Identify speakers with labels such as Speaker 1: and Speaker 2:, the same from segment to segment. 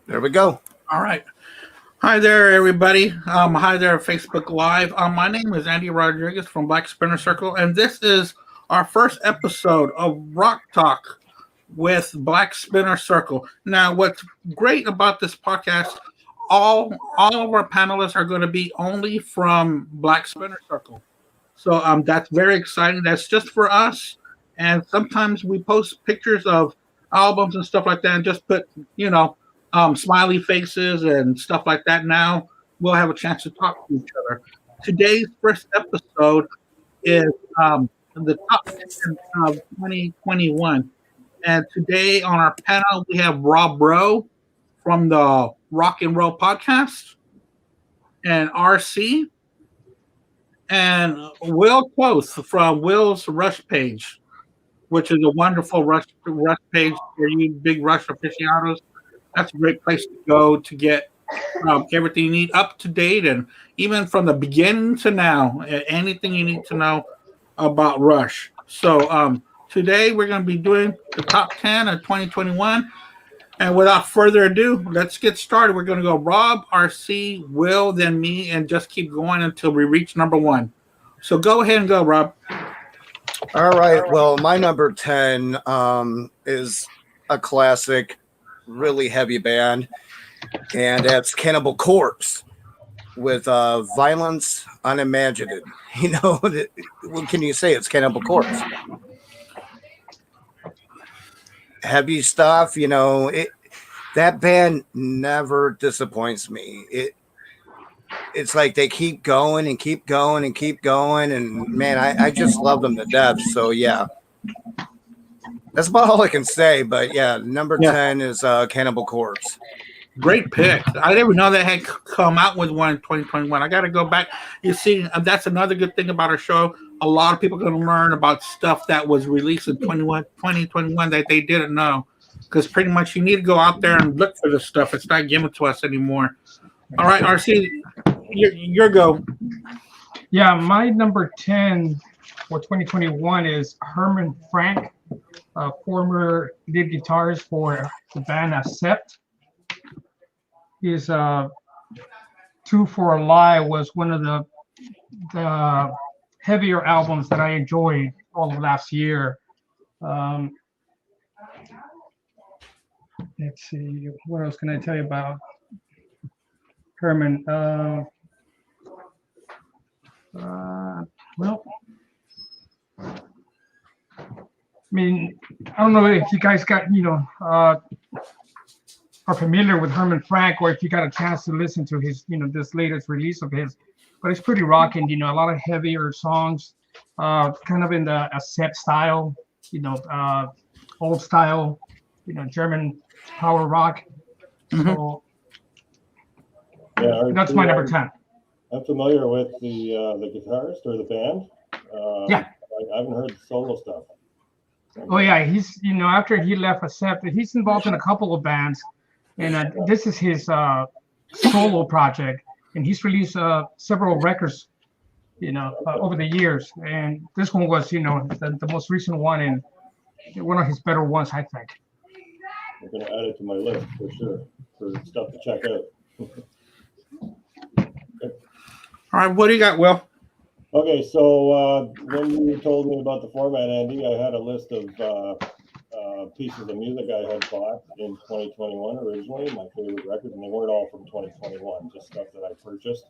Speaker 1: There we go.
Speaker 2: All right. Hi there, everybody. Hi there, Facebook Live. My name is Andy Rodriguez from Black Spinner Circle, and this is our first episode of Rock Talk with Black Spinner Circle. Now, what's great about this podcast, all of our panelists are going to be only from Black Spinner Circle. So that's very exciting. That's just for us. And sometimes we post pictures of albums and stuff like that and just put, you know, smiley faces and stuff like that. Now we'll have a chance to talk to each other. Today's first episode is the top 10 of 2021. And today on our panel, we have Rob Rowe from the Rock and Roll Podcast and RC and Will Close from Will's Rush page, which is a wonderful Rush page for you big Rush aficionados. That's a great place to go to get everything you need up to date, and even from the beginning to now, anything you need to know about Rush. So today we're going to be doing the top 10 of 2021. And without further ado, let's get started. We're going to go Rob, RC, Will, then me, and just keep going until we reach number one. So go ahead and go, Rob.
Speaker 1: All right. Well, my number 10 is a classic, really heavy band, and that's Cannibal Corpse with Violence Unimagined. You know, what can you say? It's Cannibal Corpse. Heavy stuff, you know. That band never disappoints me. It's like they keep going and keep going and keep going, and man, I just love them to death. So yeah, that's about all I can say. But yeah, number 10 is Cannibal Corpse.
Speaker 2: Great pick. I didn't know they had come out with one in 2021. I got to go back. You see, that's another good thing about our show. A lot of people are going to learn about stuff that was released in 2021 that they didn't know. Because pretty much you need to go out there and look for this stuff. It's not given to us anymore. All right, RC, your go.
Speaker 3: Yeah, my number 10 for 2021 is Herman Frank, former lead guitarist for the band Accept. His Two for a Lie was one of the heavier albums that I enjoyed all of last year. Let's see, what else can I tell you about Herman? Well, I mean, I don't know if you guys got, are familiar with Herman Frank, or if you got a chance to listen to his, this latest release of his, but it's pretty rocking, a lot of heavier songs, kind of in the Accept style, old style, German power rock.
Speaker 2: Mm-hmm.
Speaker 3: So
Speaker 4: yeah,
Speaker 3: that's my number 10.
Speaker 4: I'm familiar with the guitarist or the band.
Speaker 3: Yeah.
Speaker 4: I haven't heard the solo stuff.
Speaker 3: Oh yeah, he's after he left Accept, he's involved in a couple of bands, and this is his solo project, and he's released several records, over the years, and this one was the most recent one and one of his better ones, I think.
Speaker 4: I'm going to add it to my list for sure for stuff to check out.
Speaker 2: All right, what do you got, Will?
Speaker 4: Okay, so when you told me about the format, Andy, I had a list of pieces of music I had bought in 2021 originally, my favorite records, and they weren't all from 2021, just stuff that I purchased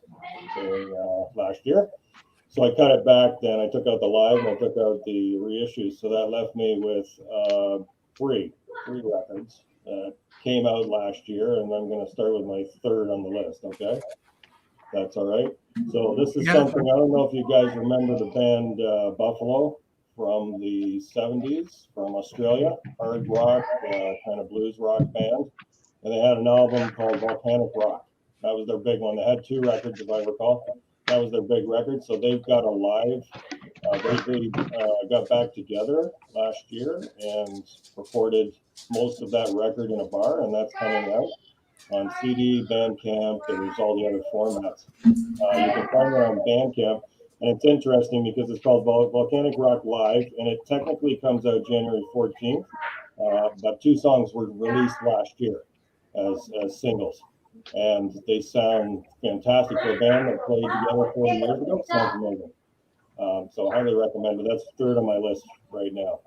Speaker 4: during last year. So I cut it back, then I took out the live and I took out the reissues. So that left me with three records that came out last year, and I'm going to start with my third on the list, okay? That's all right. So this is something, I don't know if you guys remember the band Buffalo from the 70s from Australia, hard rock, kind of blues rock band. And they had an album called Volcanic Rock. That was their big one. They had two records, if I recall. That was their big record. So they've got a live, they got back together last year and recorded most of that record in a bar, and that's coming out on CD, Bandcamp. There's all the other formats. You can find it on Bandcamp, and it's interesting because it's called Volcanic Rock Live, and it technically comes out January 14th, but two songs were released last year, as singles. And they sound fantastic for a band that played together 40 years ago. It sounds amazing. So I highly recommend it. That's third on my list right now.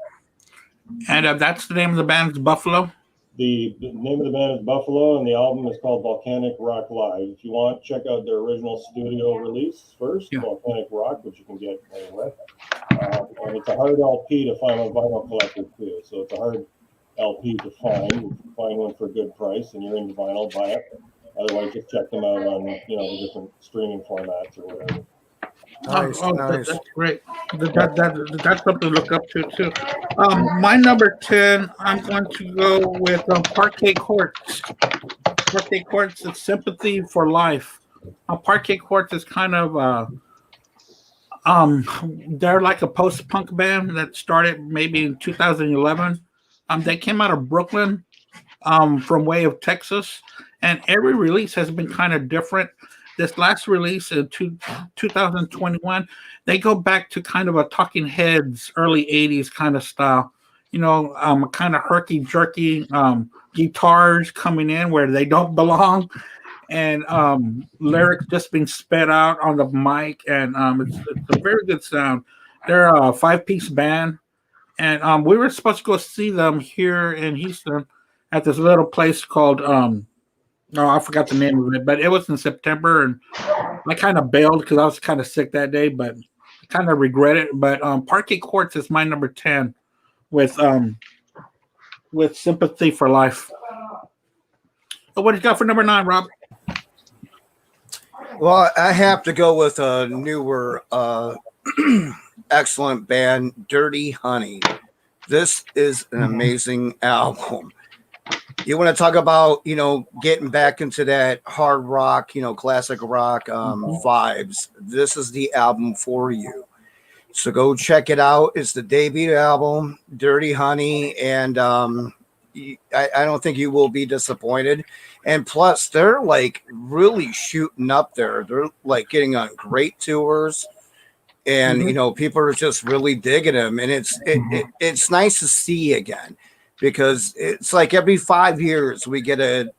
Speaker 2: And that's the name of the band, it's Buffalo?
Speaker 4: The name of the band is Buffalo, and the album is called Volcanic Rock Live. If you want, check out their original studio release first,
Speaker 2: Yeah.
Speaker 4: Volcanic Rock, which you can get anywhere. And it's a hard LP to find on vinyl collector too. So it's a hard LP to find. You can find one for a good price, and you're into vinyl, buy it. Otherwise, just check them out on the different streaming formats or whatever.
Speaker 1: Nice, nice.
Speaker 2: That's great. That's something to look up to too. My number 10, I'm going to go with Parquet Courts. Parquet Courts is Sympathy for Life. Parquet Courts is kind of they're like a post-punk band that started maybe in 2011. They came out of Brooklyn, from way of Texas, and every release has been kind of different. This last release in 2021, they go back to kind of a Talking Heads, early 80s kind of style. Kind of herky-jerky guitars coming in where they don't belong, and lyrics just being sped out on the mic, and it's a very good sound. They're a 5-piece band, and we were supposed to go see them here in Houston at this little place called I forgot the name of it, but it was in September, and I kind of bailed because I was kind of sick that day, but I kind of regret it. But Parquet Courts is my number 10 with Sympathy for Life. What do you got for number 9, Rob?
Speaker 1: Well, I have to go with a newer, excellent band, Dirty Honey. This is an amazing album. You want to talk about, getting back into that hard rock, classic rock vibes. This is the album for you. So go check it out. It's the debut album, Dirty Honey, and I don't think you will be disappointed. And plus, they're like really shooting up there. They're like getting on great tours, and people are just really digging them. And it's nice to see again. Because it's like every 5 years we get a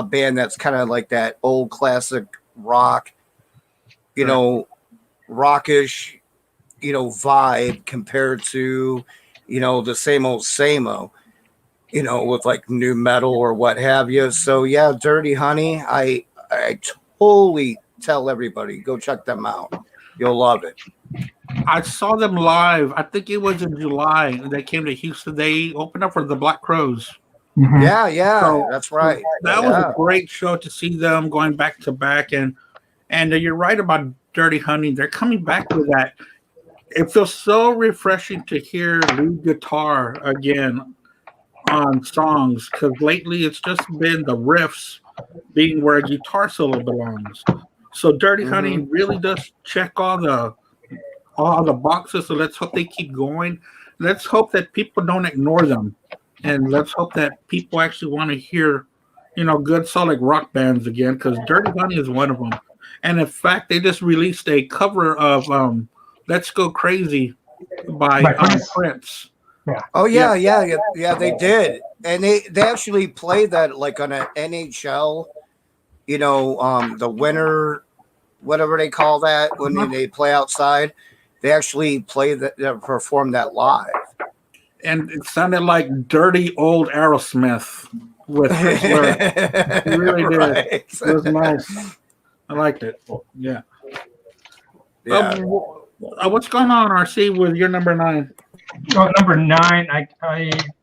Speaker 1: band that's kind of like that old classic rock, rockish, vibe compared to, the same old, with like new metal or what have you. So yeah, Dirty Honey, I totally tell everybody, go check them out. You'll love it.
Speaker 2: I saw them live. I think it was in July. They came to Houston. They opened up for the Black Crowes.
Speaker 3: Mhm.
Speaker 1: Yeah,
Speaker 2: So
Speaker 1: that's right.
Speaker 2: That was a great show to see them going back to back. And you're right about Dirty Honey. They're coming back with that. It feels so refreshing to hear lead guitar again on songs, because lately it's just been the riffs being where a guitar solo belongs. So Dirty Honey really does check all the boxes. So let's hope they keep going. Let's hope that people don't ignore them, and let's hope that people actually want to hear, good solid rock bands again. Because Dirty Honey is one of them. And in fact, they just released a cover of "Let's Go Crazy" by Prince.
Speaker 3: Yeah.
Speaker 1: Oh yeah, they did, and they actually played that like on an NHL. The winter, whatever they call that, when they play outside, they actually perform that live.
Speaker 2: And it sounded like dirty old Aerosmith with Chris Lyric. It really did.
Speaker 1: Right.
Speaker 2: It was nice. I liked it. Yeah. What's going on, RC, with your number 9?
Speaker 3: Oh, number 9, I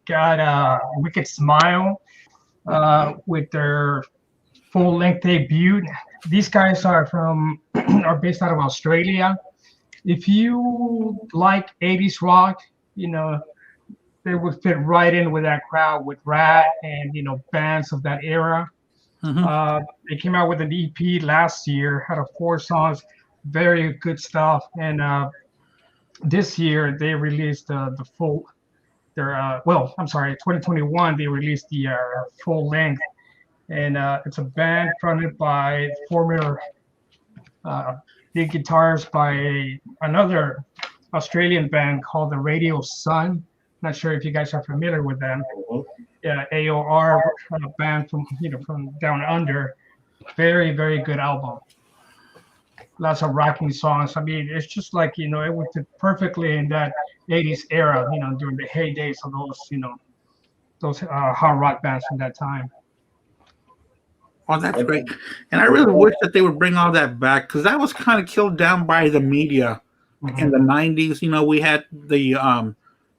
Speaker 3: got Wicked Smile with their full-length debut. These guys are based out of Australia. If you like 80s rock, they would fit right in with that crowd with Rat and bands of that era. They came out with an EP last year, had 4 songs, very good stuff. And this year they released the full. 2021 they released the full length. And it's a band fronted by former lead guitars by another Australian band called the Radio Sun. Not sure if you guys are familiar with them. AOR band from from down under. Very, very good album. Lots of rocking songs. I mean, it's just like it would fit perfectly in that '80s era. During the heydays of those hard rock bands from that time.
Speaker 2: Oh, that's great. And I really wish that they would bring all that back because that was kind of killed down by the media in the 90s. We had the,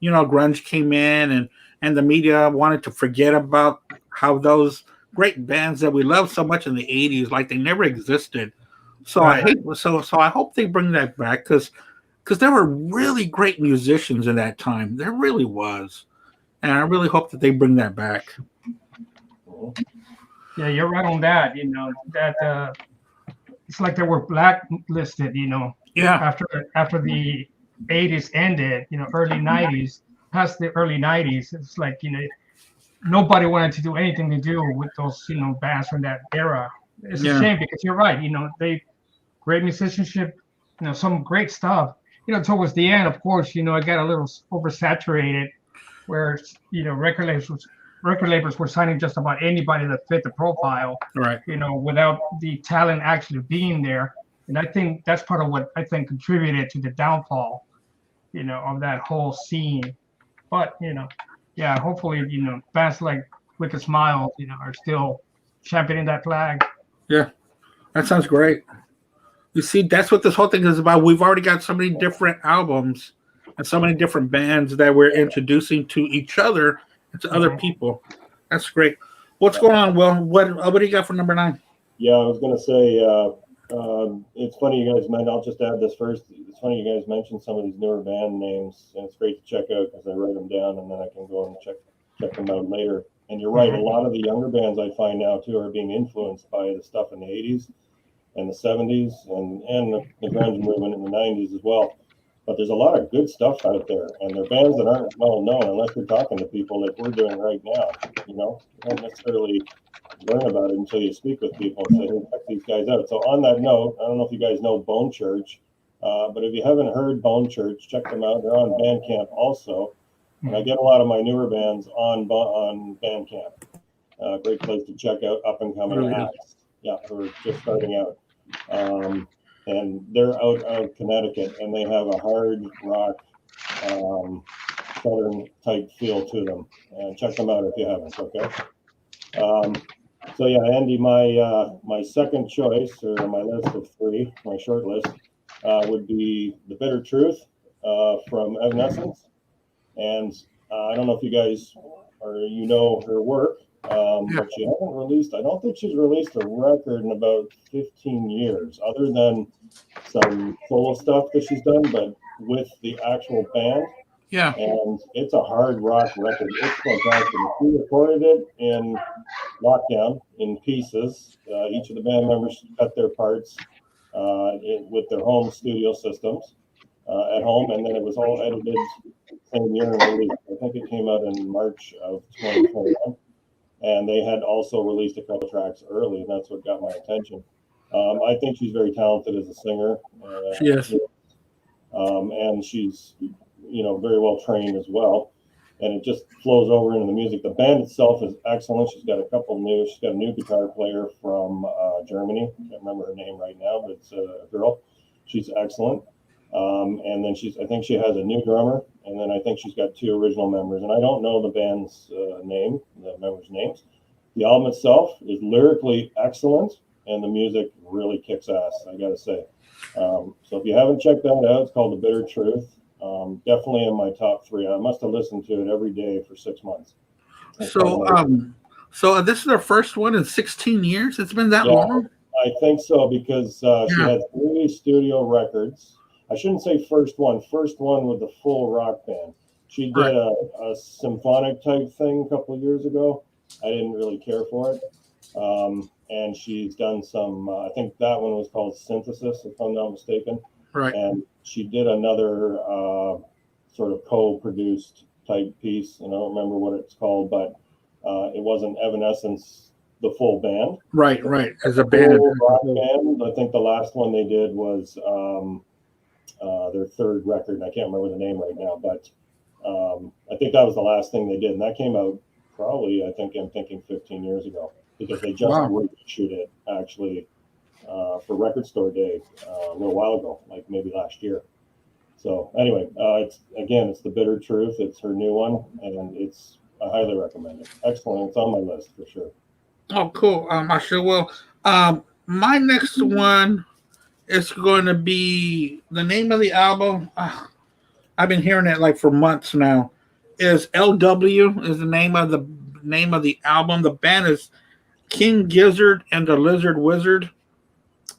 Speaker 2: grunge came in and the media wanted to forget about how those great bands that we loved so much in the 80s, like they never existed. So
Speaker 3: Right.
Speaker 2: so I hope they bring that back because there were really great musicians in that time. There really was. And I really hope that they bring that back.
Speaker 3: Yeah, you're right on that. That it's like they were blacklisted.
Speaker 2: Yeah.
Speaker 3: After the '80s ended. Early '90s, past the early '90s, it's like nobody wanted to do anything to do with those bands from that era. It's a shame because you're right. They great musicianship. Some great stuff. Towards the end, of course, it got a little oversaturated, where record labels were signing just about anybody that fit the profile,
Speaker 2: Right.
Speaker 3: Without the talent actually being there. And I think that's part of what I think contributed to the downfall, of that whole scene. But, hopefully, bands like Wicked Smile, are still championing that flag.
Speaker 2: Yeah, that sounds great. You see, that's what this whole thing is about. We've already got so many different albums and so many different bands that we're introducing to each other and to other people. That's great. What's going on, Will? What do you got for number 9?
Speaker 4: Yeah, I was going to say, it's funny you guys mentioned, I'll just add this first. It's funny you guys mentioned some of these newer band names, and it's great to check out because I write them down and then I can go and check them out later. And you're right, a lot of the younger bands I find now too are being influenced by the stuff in the 80s and the 70s and the grunge movement in the 90s as well. But there's a lot of good stuff out there, and they're bands that aren't well known unless you're talking to people like we're doing right now. You don't necessarily learn about it until you speak with people and say, hey, check these guys out. So on that note, I don't know if you guys know Bone Church, but if you haven't heard Bone Church, check them out. They're on Bandcamp also. And I get a lot of my newer bands on Bandcamp. Great place to check out up and coming acts. Yeah, who are just starting out. And they're out of Connecticut, and they have a hard rock, southern type feel to them. And check them out if you haven't. Okay. So yeah, Andy, my second choice, or my list of 3, my short list, would be The Bitter Truth from Evanescence. And I don't know if you guys her work, but she hasn't released. I don't think she's released a record in about 15 years, other than some solo stuff that she's done, but with the actual band.
Speaker 2: Yeah.
Speaker 4: And it's a hard rock record. It's fantastic. We recorded it in lockdown in pieces. Each of the band members cut their parts with their home studio systems at home, and then it was all edited same year and released. I think it came out in March of 2021. And they had also released a couple tracks early, and that's what got my attention. I think she's very talented as a singer.
Speaker 2: She is.
Speaker 4: And she's, very well trained as well. And it just flows over into the music. The band itself is excellent. She's got a new guitar player from Germany. I can't remember her name right now, but it's a girl. She's excellent. And then I think she has a new drummer, and then I think she's got 2 original members. And I don't know the band's the members' names. The album itself is lyrically excellent, and the music really kicks ass, I gotta say. So if you haven't checked that out, it's called The Bitter Truth. Definitely in my top 3. I must have listened to it every day for 6 months.
Speaker 2: So this is her first one in 16 years. It's been that long.
Speaker 4: I think so, because she had 3 studio records. I shouldn't say first one with the full rock band. She did a symphonic type thing a couple of years ago. I didn't really care for it. And she's done some, I think that one was called Synthesis, if I'm not mistaken.
Speaker 2: Right.
Speaker 4: And she did another sort of co-produced type piece, and I don't remember what it's called, but it wasn't Evanescence, the full band.
Speaker 2: Right. As a band.
Speaker 4: Rock band. I think the last one they did was their 3rd record. I can't remember the name right now, but I think that was the last thing they did, and that came out probably, I'm thinking 15 years ago, because they just
Speaker 2: Wow.
Speaker 4: reissued it actually for Record Store Day a little while ago, like maybe last year. So anyway, it's the bitter truth. It's her new one, and I highly recommend it. Excellent. It's on my list for sure.
Speaker 2: Oh, cool. I sure will. My next one is going to be the name of the album. I've been hearing it like for months now. Is LW is the name of the album. The band is King Gizzard and the Lizard Wizard.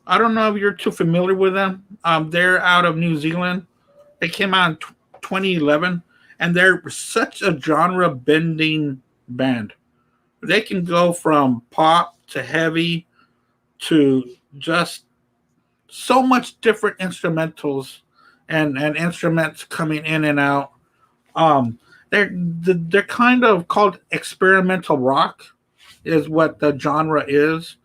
Speaker 2: I don't know if you're too familiar with them. They're out of New Zealand. They came out in 2011, and they're such a genre bending band. They can go from pop to heavy to just so much different instrumentals and instruments coming in and out. They're kind of called experimental rock, is what the genre is,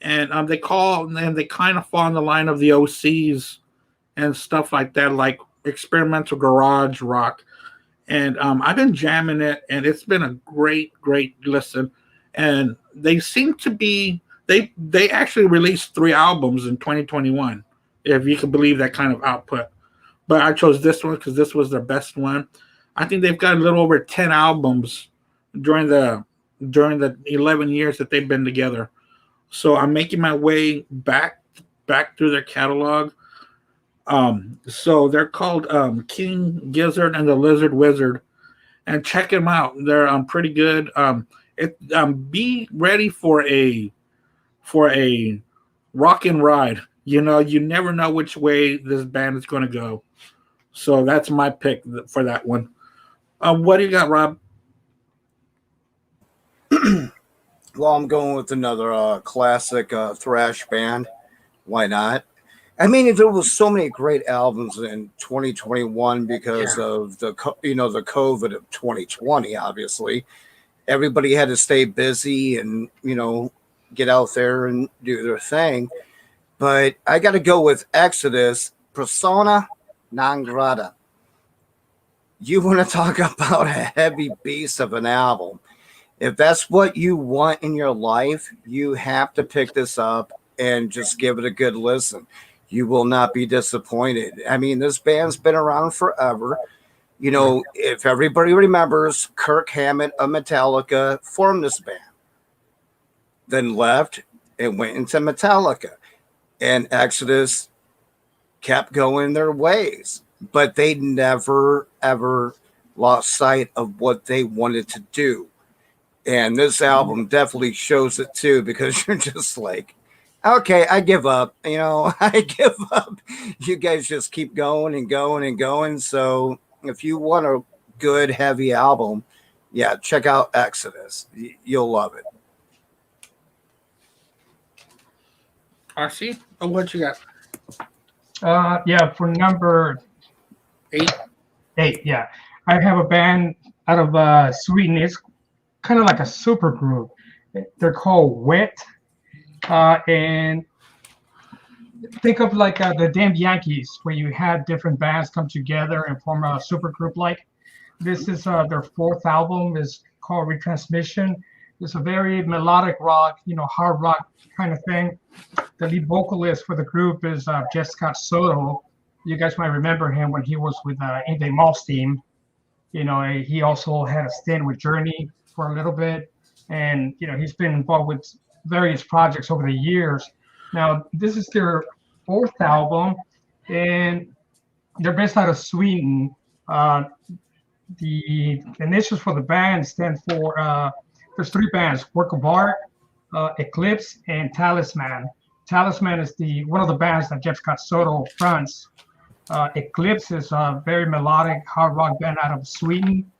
Speaker 2: and they kind of fall in the line of the OCs and stuff like that, like experimental garage rock. And I've been jamming it, and it's been a great listen. And they seem to be they actually released 3 albums in 2021, if you can believe that kind of output. But I chose this one because this was their best one. I think they've got a little over 10 albums during the 11 years that they've been together. So I'm making my way back through their catalog. So they're called King Gizzard and the Lizard Wizard, and check them out. They're pretty good. Be ready for a rock and ride. You know, you never know which way this band is going to go. So that's my pick for that one. What do you got, Rob?
Speaker 1: Well, I'm going with another classic thrash band. Why not? I mean, there was so many great albums in 2021 because of the COVID of 2020. Obviously, everybody had to stay busy and get out there and do their thing. But I got to go with Exodus, Persona non grata. You want to talk about a heavy beast of an album? If that's what you want in your life, you have to pick this up and just give it a good listen. You will not be disappointed. I mean, this band's been around forever. If everybody remembers, Kirk Hammett of Metallica formed this band, then left and went into Metallica. And Exodus kept going their ways, but they never, ever lost sight of what they wanted to do. And this album definitely shows it too, because you're just like, okay, I give up. I give up. You guys just keep going and going and going. So if you want a good, heavy album, yeah, check out Exodus. You'll love it.
Speaker 2: RC? Oh, what you got?
Speaker 3: Yeah, for number
Speaker 2: 8.
Speaker 3: yeah. I have a band out of Sweden. It's kind of like a super group. They're called Wet. And think of like the Damn Yankees, where you had different bands come together and form a super group. Like this is their 4th album, is called Retransmission. It's a very melodic rock, hard rock kind of thing. The lead vocalist for the group is Jeff Scott Soto. You guys might remember him when he was with Yngwie Malmsteen. He also had a stint with Journey for a little bit, and he's been involved with various projects over the years. Now, this is their 4th album, and they're based out of Sweden. The initials for the band stand for there's 3 bands: Work of Art, Eclipse, and Talisman. Talisman is one of the bands that Jeff Scott Soto fronts. Eclipse is a very melodic hard rock band out of Sweden.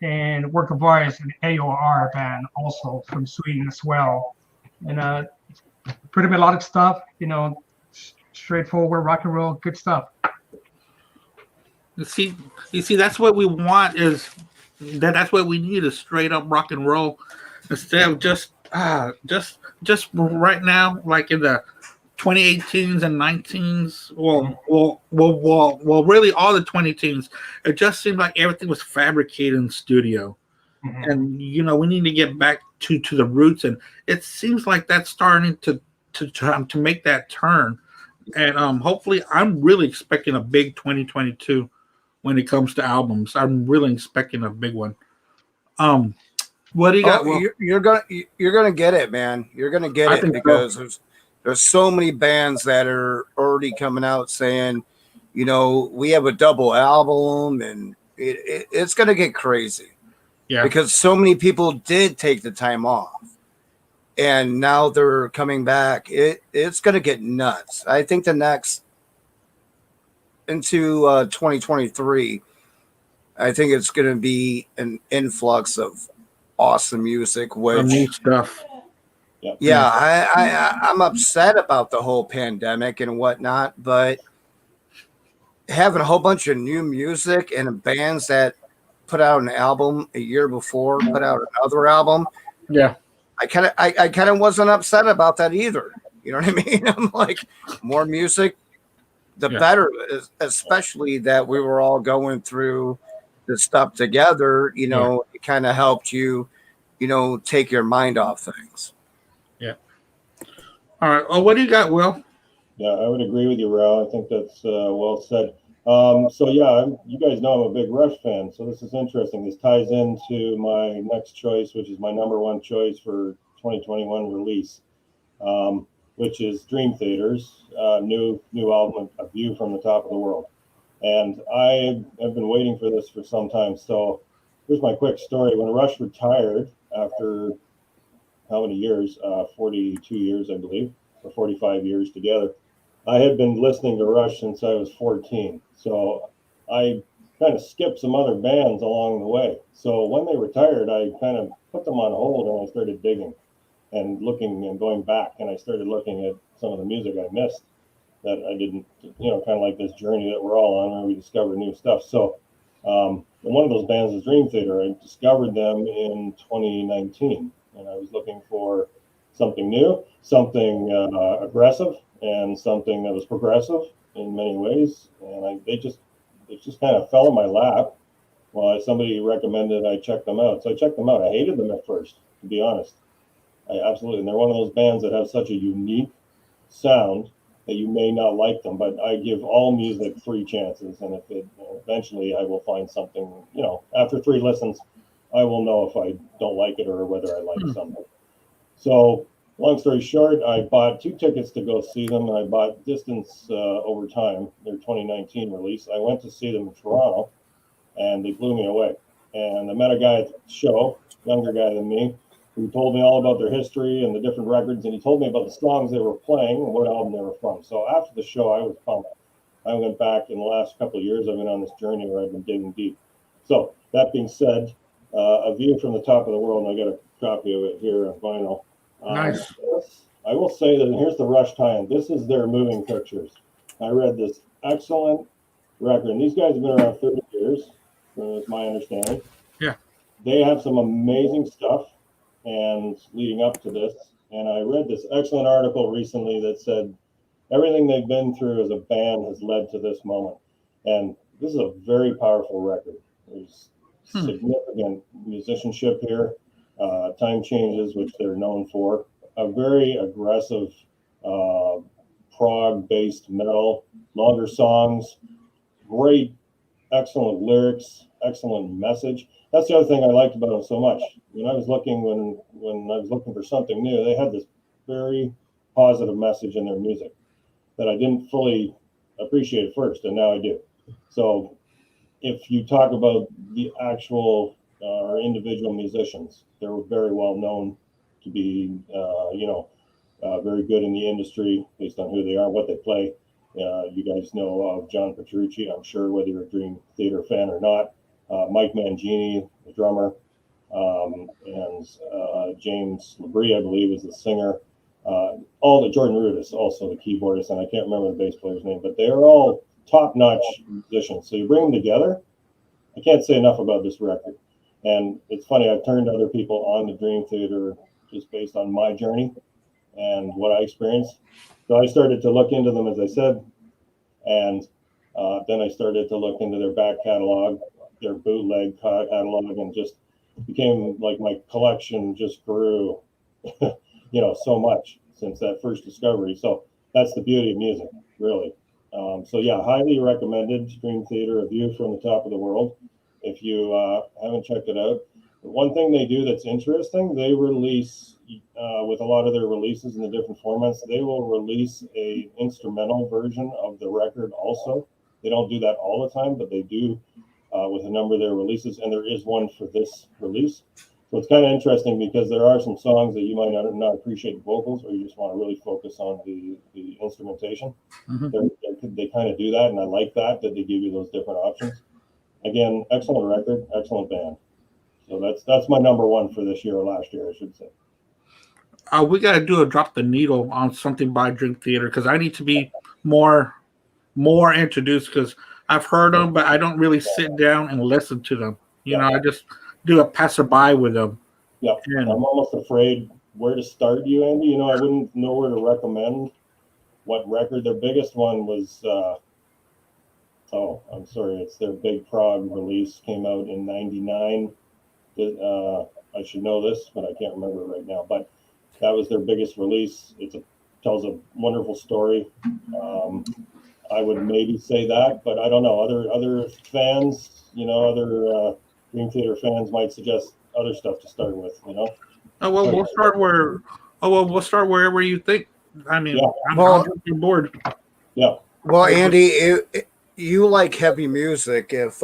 Speaker 3: And Work of Art is an AOR band also from Sweden as well. And pretty melodic stuff, straightforward rock and roll, good stuff.
Speaker 2: You see, that's what we want that's what we need, is straight up rock and roll, instead of just right now, like in the 2018s and 19s, well, really all the 2010s, it just seemed like everything was fabricated in the studio.
Speaker 3: Mhm.
Speaker 2: and we need to get back to the roots, and it seems like that's starting to make that turn. And hopefully, I'm really expecting a big 2022 when it comes to albums. I'm really expecting a big one. What do you got?
Speaker 1: Oh,
Speaker 2: Well,
Speaker 1: you're gonna get it, man. You're gonna get
Speaker 2: I
Speaker 1: it
Speaker 2: think so.
Speaker 1: because there's so many bands that are already coming out saying, we have a double album, and it's gonna get crazy.
Speaker 2: Yeah.
Speaker 1: Because so many people did take the time off, and now they're coming back. It's gonna get nuts. I think the next into 2023, I think it's gonna be an influx of awesome music,
Speaker 2: Some
Speaker 1: which
Speaker 2: new stuff.
Speaker 1: yeah, I'm upset about the whole pandemic and whatnot, but having a whole bunch of new music and bands that put out an album a year before put out another album,
Speaker 2: Yeah.
Speaker 1: I kind of wasn't upset about that either. You know what I mean? I'm like, more music, the
Speaker 2: Yeah.
Speaker 1: better, especially that we were all going through this stuff together. It kind of helped you, take your mind off things.
Speaker 2: All right. Oh, what do you got, Will?
Speaker 4: Yeah, I would agree with you, Rao. I think that's well said. So yeah, you guys know I'm a big Rush fan, so this is interesting. This ties into my next choice, which is my number one choice for 2021 release, which is Dream Theater's new album, A View from the Top of the World. And I have been waiting for this for some time. So here's my quick story. When Rush retired after how many years? 42 years, I believe, or 45 years together. I had been listening to Rush since I was 14. So I kind of skipped some other bands along the way. So when they retired, I kind of put them on hold and I started digging and looking and going back. And I started looking at some of the music I missed that I didn't, kind of like this journey that we're all on where we discover new stuff. So and one of those bands is Dream Theater. I discovered them in 2019 and I was looking for something new, something aggressive, and something that was progressive in many ways. And it just kind of fell in my lap. Well, somebody recommended I check them out. So I checked them out. I hated them at first, to be honest. Absolutely. And they're one of those bands that have such a unique sound that you may not like them, but I give all music 3 chances. And if eventually I will find something, after 3 listens, I will know if I don't like it or whether I like something. So long story short, I bought 2 tickets to go see them, and I bought Distance Over Time, their 2019 release. I went to see them in Toronto, and they blew me away. And I met a guy at the show, younger guy than me, who told me all about their history and the different records, and he told me about the songs they were playing and what album they were from. So after the show, I was pumped. I went back in the last couple of years. I've been on this journey where I've been digging deep. So that being said, A View from the Top of the World, and I got a copy of it here on vinyl.
Speaker 2: Nice.
Speaker 4: I will say that here's the Rush tie-in. This is their Moving Pictures. I read this excellent record, and these guys have been around 30 years, that's my understanding.
Speaker 2: Yeah.
Speaker 4: They have some amazing stuff, and leading up to this, and I read this excellent article recently that said everything they've been through as a band has led to this moment. And this is a very powerful record. There's significant musicianship here, time changes, which they're known for, a very aggressive prog-based metal, longer songs, great, excellent lyrics, excellent message. That's the other thing I liked about them so much. When I was looking for something new, they had this very positive message in their music that I didn't fully appreciate at first, and now I do. So if you talk about the actual or individual musicians, they're very well known to be, very good in the industry based on who they are, what they play. You guys know of John Petrucci, I'm sure, whether you're a Dream Theater fan or not. Mike Mangini, the drummer, and James Labrie, I believe, is the singer. Jordan Rudess, also the keyboardist, and I can't remember the bass player's name, but they are all top-notch musicians. So you bring them together. I can't say enough about this record. And it's funny, I've turned other people on to Dream Theater just based on my journey and what I experienced. So I started to look into them, as I said, and then I started to look into their back catalog, their bootleg catalog, and just became like my collection just grew, so much since that first discovery. So that's the beauty of music, really. So yeah, highly recommended Dream Theater, A View from the Top of the World. If you haven't checked it out, one thing they do that's interesting, they release with a lot of their releases in the different formats, they will release a instrumental version of the record also. They don't do that all the time, but they do with a number of their releases, and there is one for this release. So it's kind of interesting because there are some songs that you might not appreciate the vocals, or you just want to really focus on the instrumentation. They kind of do that, and I like that they give you those different options. Again, excellent record, excellent band. So that's my number one for this year or last year, I should say.
Speaker 2: We got to do a drop the needle on something by Dream Theater because I need to be more introduced because I've heard them, but I don't really sit down and listen to them. I just do a passerby with them.
Speaker 4: Yeah, and I'm almost afraid where to start you, Andy. I wouldn't know where to recommend what record. Their biggest one was, I'm sorry, it's their big Prague release, came out in '99. I should know this, but I can't remember right now. But that was their biggest release. Tells a wonderful story. I would maybe say that, but I don't know. Other fans, other Dream Theater fans might suggest other stuff to start with.
Speaker 2: Oh well, we'll start we'll start wherever you think. I mean,
Speaker 4: yeah.
Speaker 2: I'm on board.
Speaker 4: Yeah.
Speaker 1: Well, Andy, you like heavy music. If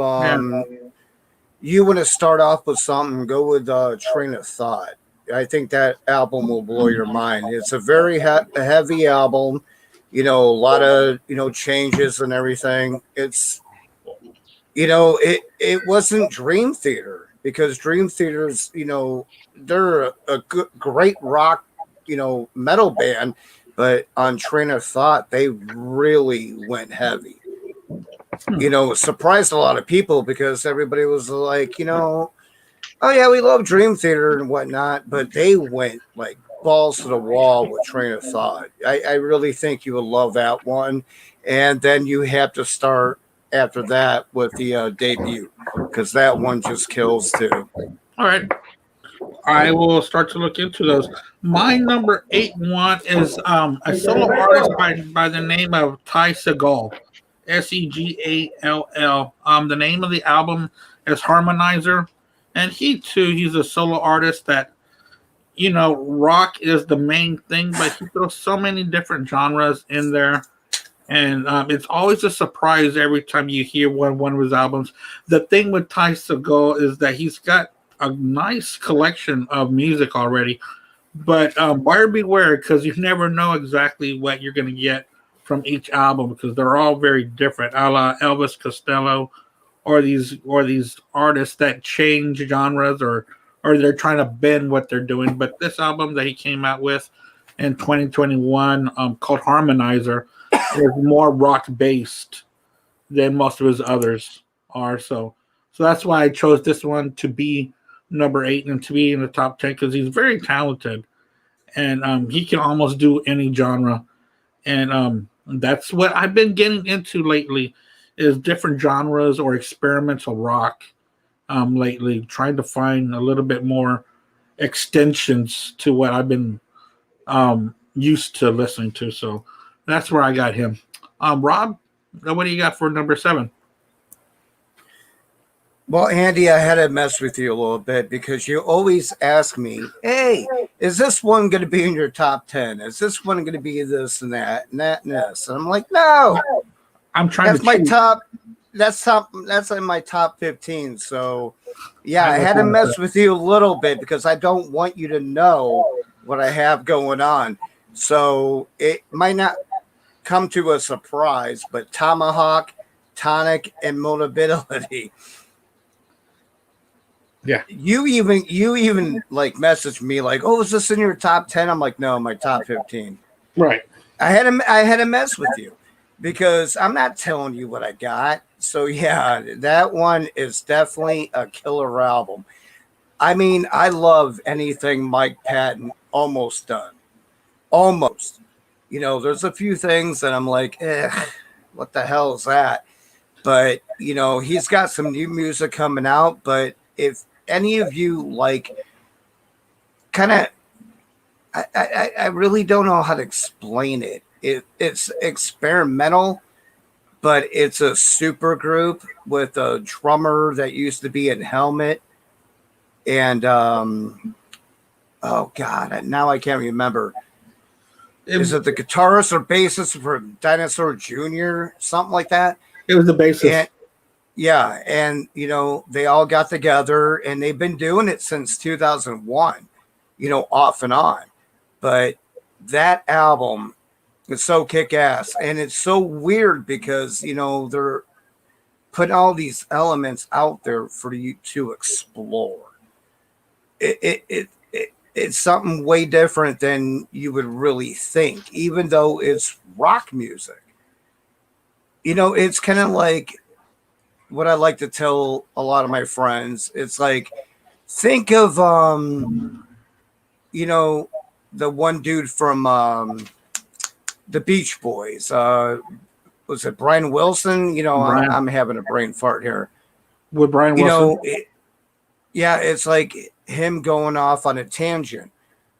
Speaker 1: you want to start off with something, go with Train of Thought. I think that album will blow your mind. It's a very heavy album. A lot of changes and everything. It's it wasn't Dream Theater because Dream Theater's they're a great rock metal band, but on Train of Thought they really went heavy. Surprised a lot of people because everybody was like, oh yeah, we love Dream Theater and whatnot, but they went like balls to the wall with Train of Thought. I really think you would love that one, and then you have to start after that with the debut because that one just kills too.
Speaker 2: All right, I will start to look into those. My number 8 one is a solo artist by the name of Ty Segall, Segall. The name of the album is Harmonizer, and he's a solo artist that. Rock is the main thing, but he throws so many different genres in there. And it's always a surprise every time you hear one of his albums. The thing with Ty Segall is that he's got a nice collection of music already. But buyer beware, because you never know exactly what you're going to get from each album, because they're all very different, a la Elvis Costello, or these artists that change genres or they're trying to bend what they're doing. But this album that he came out with in 2021 called Harmonizer is more rock based than most of his others are. So that's why I chose this one to be number 8 and to be in the top 10 because he's very talented and he can almost do any genre. And that's what I've been getting into lately is different genres or experimental rock. Lately, trying to find a little bit more extensions to what I've been used to listening to. So that's where I got him. Rob, what do you got for number 7?
Speaker 1: Well, Andy, I had to mess with you a little bit because you always ask me, hey, is this one going to be in your top 10? Is this one going to be this and that and that and this? And I'm like, no.
Speaker 2: I'm trying
Speaker 1: That's my top. That's in my top 15. So, yeah, I had to mess with you a little bit because I don't want you to know what I have going on. So it might not come to a surprise, but Tomahawk, Tonic, and Mobility.
Speaker 2: Yeah.
Speaker 1: You even like messaged me like, oh, is this in your top 10? I'm like, no, my top 15.
Speaker 2: Right.
Speaker 1: I had to mess with you because I'm not telling you what I got. So yeah, that one is definitely a killer album. I mean, I love anything Mike Patton almost done. Almost. There's a few things that I'm like, what the hell is that? But, he's got some new music coming out. But if any of you like kind of, I really don't know how to explain it. It's experimental, but it's a super group with a drummer that used to be in Helmet, and oh god, now I can't remember. Is it the guitarist or bassist for Dinosaur Jr., something like that?
Speaker 2: It was the bassist.
Speaker 1: And, yeah, and you know, they all got together and they've been doing it since 2001, you know, off and on. But that album is so kick-ass, and it's so weird because, you know, they're putting all these elements out there for you to explore. It's something way different than you would really think, even though it's rock music. You know, it's kind of like what I like to tell a lot of my friends. It's like, think of, you know, the one dude from the Beach Boys. Was it Brian Wilson? You know, I'm having a brain fart here.
Speaker 2: With Brian Wilson?
Speaker 1: You know, yeah, it's like him going off on a tangent.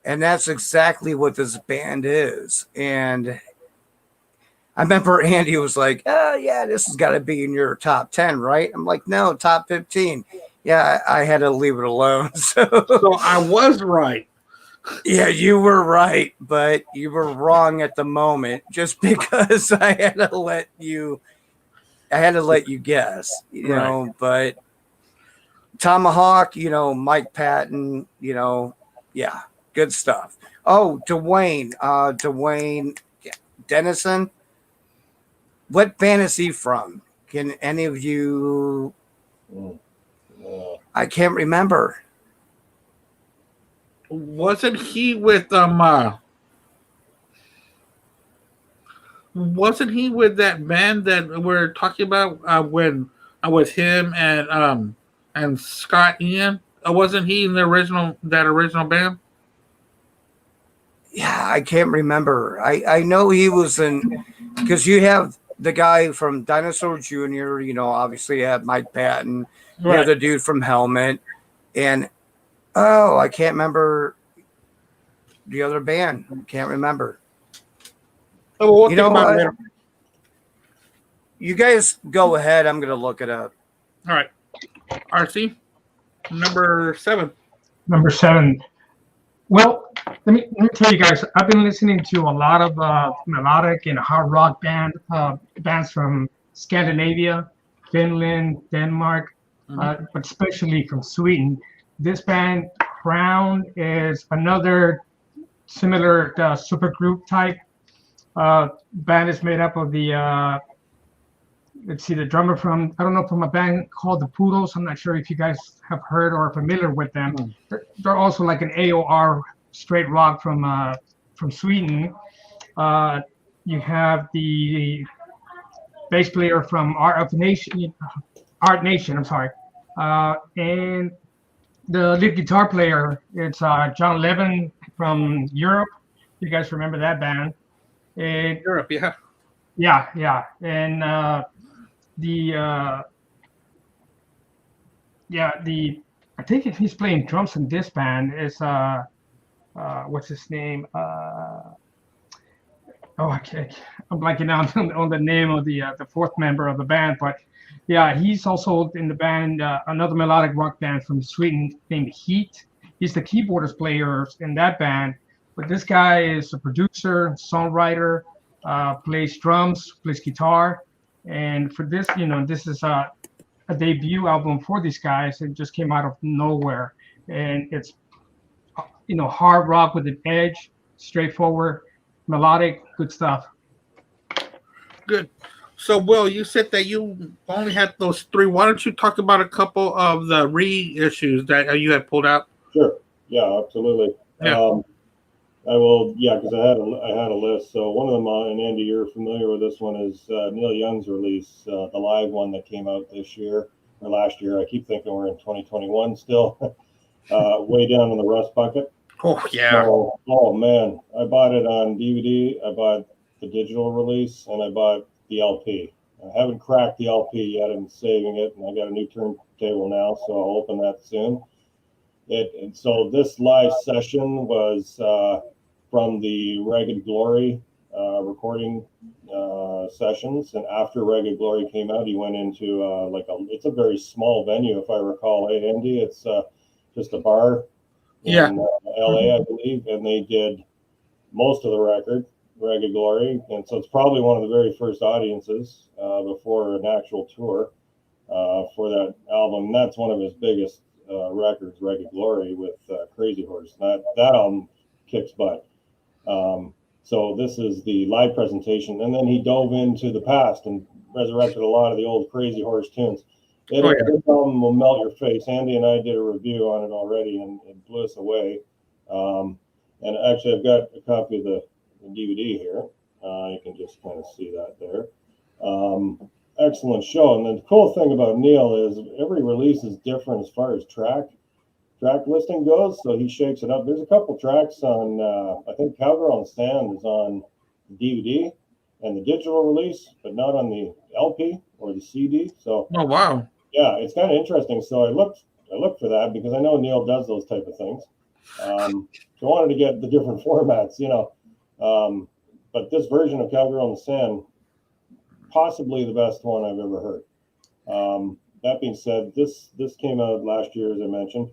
Speaker 1: And that's exactly what this band is. And I remember Andy was like, oh, yeah, this has got to be in your top 10, right? I'm like, no, top 15. Yeah, I had to leave it alone. So
Speaker 2: I was right.
Speaker 1: Yeah, you were right, but you were wrong at the moment just because I had to let you guess, you know, but Tomahawk, you know, Mike Patton, you know, yeah, good stuff. Oh, Dwayne Dennison. What band is he from? Can any of you? I can't remember.
Speaker 2: Wasn't he with Wasn't he with that band that we're talking about when with him and Scott Ian? Wasn't he in the original band?
Speaker 1: Yeah, I can't remember. I know he was in, because you have the guy from Dinosaur Jr., you know, obviously you have Mike Patton, you have the dude from Helmet, and I can't remember the other band. Can't remember.
Speaker 2: Oh, well,
Speaker 1: you know, you guys go ahead. I'm going to look it up.
Speaker 2: All right. RC, number 7.
Speaker 3: Number 7. Well, let me tell you guys, I've been listening to a lot of melodic and hard rock bands from Scandinavia, Finland, Denmark, but especially from Sweden. This band, Crown, is another similar supergroup type. Band is made up of the the drummer from, I don't know, from a band called the Poodles. I'm not sure if you guys have heard or are familiar with them. They're also like an AOR straight rock from Sweden. You have the bass player from Art Nation, I'm sorry, and the lead guitar player, it's John Levin from Europe. You guys remember that band? And
Speaker 2: Europe, yeah.
Speaker 3: Yeah. And I think if he's playing drums in this band is what's his name? I'm blanking out on the name of the fourth member of the band, but yeah, he's also in the band, another melodic rock band from Sweden named Heat. He's the keyboardist player in that band, but this guy is a producer, songwriter, plays drums, plays guitar, and for this, this is a debut album for these guys. It just came out of nowhere, and it's hard rock with an edge, straightforward, melodic, good stuff.
Speaker 2: Good. So, Will, you said that you only had those 3. Why don't you talk about a couple of the reissues that you had pulled out?
Speaker 4: Sure. Yeah, absolutely.
Speaker 2: Yeah.
Speaker 4: I will. Yeah, because I had a list. So one of them, and Andy, you're familiar with this one, is Neil Young's release, the live one that came out this year or last year. I keep thinking we're in 2021 still. Way Down in the Rust Bucket.
Speaker 2: Oh yeah.
Speaker 4: So, oh man, I bought it on DVD. I bought the digital release, and I bought the LP. I haven't cracked the LP yet. I'm saving it, and I got a new turntable now, so I'll open that soon. And so this live session was from the Ragged Glory recording sessions, and after Ragged Glory came out, he went into it's a very small venue, if I recall. Hey, Andy, it's just a bar in LA, I believe, and they did most of the record, Ragged Glory, and so it's probably one of the very first audiences before an actual tour for that album. And that's one of his biggest records, Ragged Glory, with Crazy Horse. That album kicks butt. So this is the live presentation, and then he dove into the past and resurrected a lot of the old Crazy Horse tunes. This album will melt your face. Andy and I did a review on it already, and it blew us away. And actually, I've got a copy of the DVD here. You can just kind of see that there. Excellent show. And the cool thing about Neil is every release is different as far as track listing goes. So he shakes it up. There's a couple tracks on, I think Cowgirl on the Sand is on the DVD and the digital release, but not on the LP or the CD. So,
Speaker 2: oh wow,
Speaker 4: yeah, it's kind of interesting. So I looked for that because I know Neil does those type of things. So I wanted to get the different formats, but this version of Cowgirl on the Sand, possibly the best one I've ever heard. That being said, this came out last year, as I mentioned.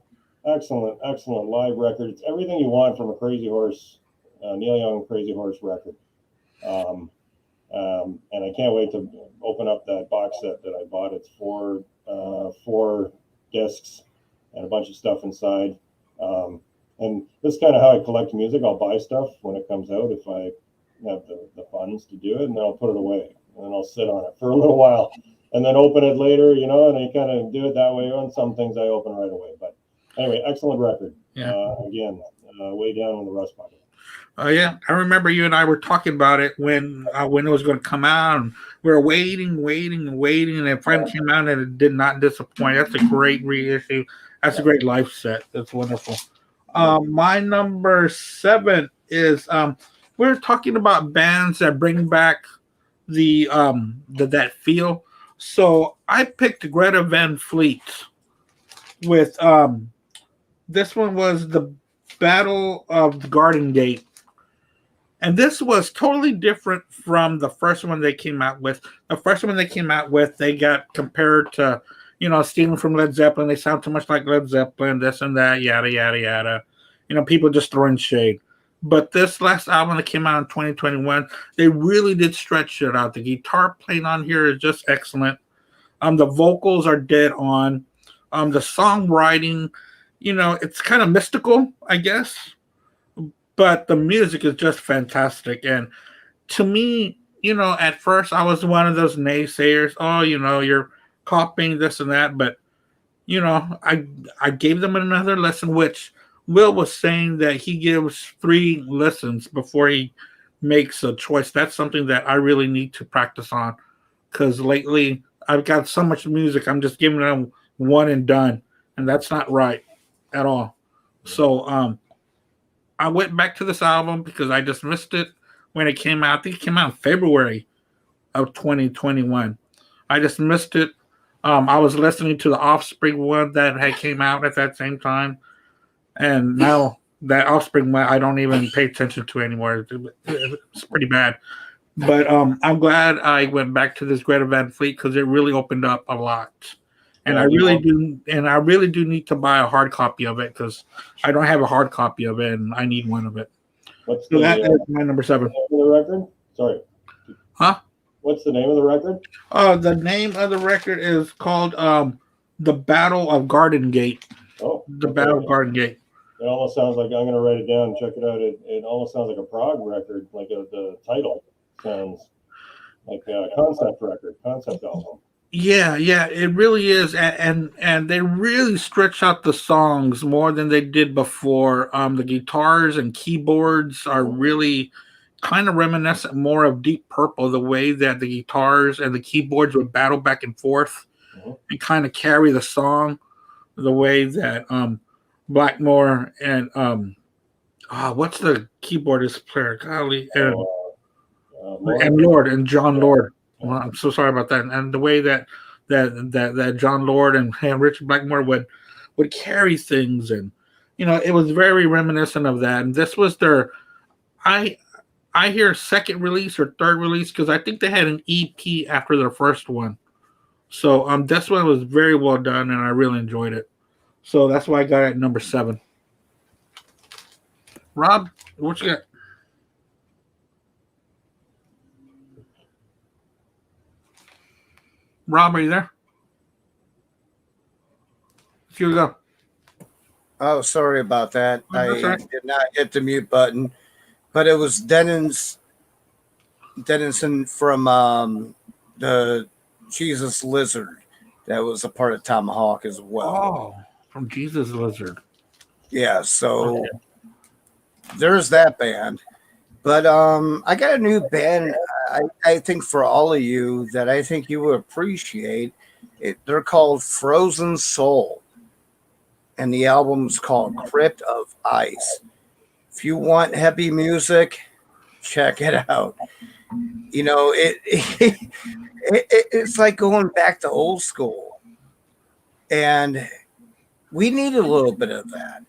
Speaker 4: Excellent live record. It's everything you want from a Crazy Horse, Neil Young Crazy Horse record. And I can't wait to open up that box set that I bought. It's four discs and a bunch of stuff inside. And this is kind of how I collect music. I'll buy stuff when it comes out if I have the funds to do it, and then I'll put it away, and then I'll sit on it for a little while, and then open it later, and I kind of do it that way. On some things I open right away. But anyway, excellent record.
Speaker 2: Yeah.
Speaker 4: Again, way down on the Rust Bucket.
Speaker 2: Yeah, I remember you and I were talking about it when it was going to come out, and we were waiting, and it finally came out, and it did not disappoint. That's a great reissue. That's a great live set. That's wonderful. My number 7 is we're talking about bands that bring back the that feel. So I picked Greta Van Fleet with this one was the Battle of the Garden Gate. And this was totally different from the first one they came out with. The first one they came out with, they got compared to, stealing from Led Zeppelin. They sound too much like Led Zeppelin, this and that, yada, yada, yada. People just throwing shade. But this last album that came out in 2021, they really did stretch it out. The guitar playing on here is just excellent. The vocals are dead on. The songwriting, it's kind of mystical, I guess. But the music is just fantastic. And to me, at first I was one of those naysayers. Oh, you're copying this and that. But, I gave them another lesson, which Will was saying that he gives 3 listens before he makes a choice. That's something that I really need to practice on. Because lately I've got so much music, I'm just giving them one and done. And that's not right at all. So, I went back to this album because I just missed it when it came out. I think it came out in February of 2021. I just missed it. I was listening to the Offspring one that had came out at that same time. And now that Offspring one, I don't even pay attention to anymore. It's pretty bad. But I'm glad I went back to this Greta Van Fleet because it really opened up a lot. And I really do need to buy a hard copy of it because I don't have a hard copy of it, and I need one of it. That is my number 7.
Speaker 4: The record? Sorry.
Speaker 2: Huh?
Speaker 4: What's the name of the record?
Speaker 2: The name of the record is called The Battle of Garden Gate.
Speaker 4: Oh,
Speaker 2: The Battle of Garden Gate.
Speaker 4: It almost sounds like, I'm going to write it down and check it out. It almost sounds like a prog record, like the title sounds like a concept album.
Speaker 2: Yeah, it really is, and they really stretch out the songs more than they did before. The guitars and keyboards are really kind of reminiscent more of Deep Purple, the way that the guitars and the keyboards would battle back and forth and kind of carry the song, the way that Blackmore and what's the keyboardist player? Golly, and Lord and John Lord. Well, I'm so sorry about that. And the way that John Lord and Richard Blackmore would carry things, and it was very reminiscent of that. And this was their, I hear second release or third release because I think they had an EP after their first one. So this one was very well done and I really enjoyed it. So that's why I got it at number 7. Rob, what you got? Rob, are you there? Here we go.
Speaker 1: Oh, sorry about that.
Speaker 2: Oh, that's
Speaker 1: I
Speaker 2: right.
Speaker 1: did not hit the mute button, but it was Denison from the Jesus Lizard that was a part of Tomahawk as well.
Speaker 2: Oh, from Jesus Lizard.
Speaker 1: Yeah, so
Speaker 2: Okay.
Speaker 1: there's that band. But I got a new band. I think for all of you that I think you would appreciate. They're called Frozen Soul, and the album's called Crypt of Ice. If you want heavy music, check it out. It's like going back to old school, and we need a little bit of that.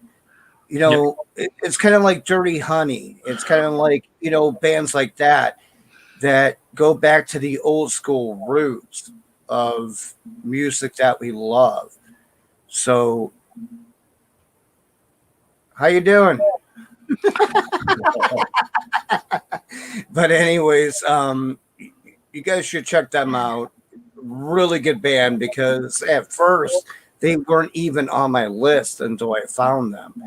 Speaker 1: It's kind of like Dirty Honey. It's kind of like, bands like that go back to the old school roots of music that we love. So, how you doing? But anyways, you guys should check them out. Really good band, because at first they weren't even on my list until I found them.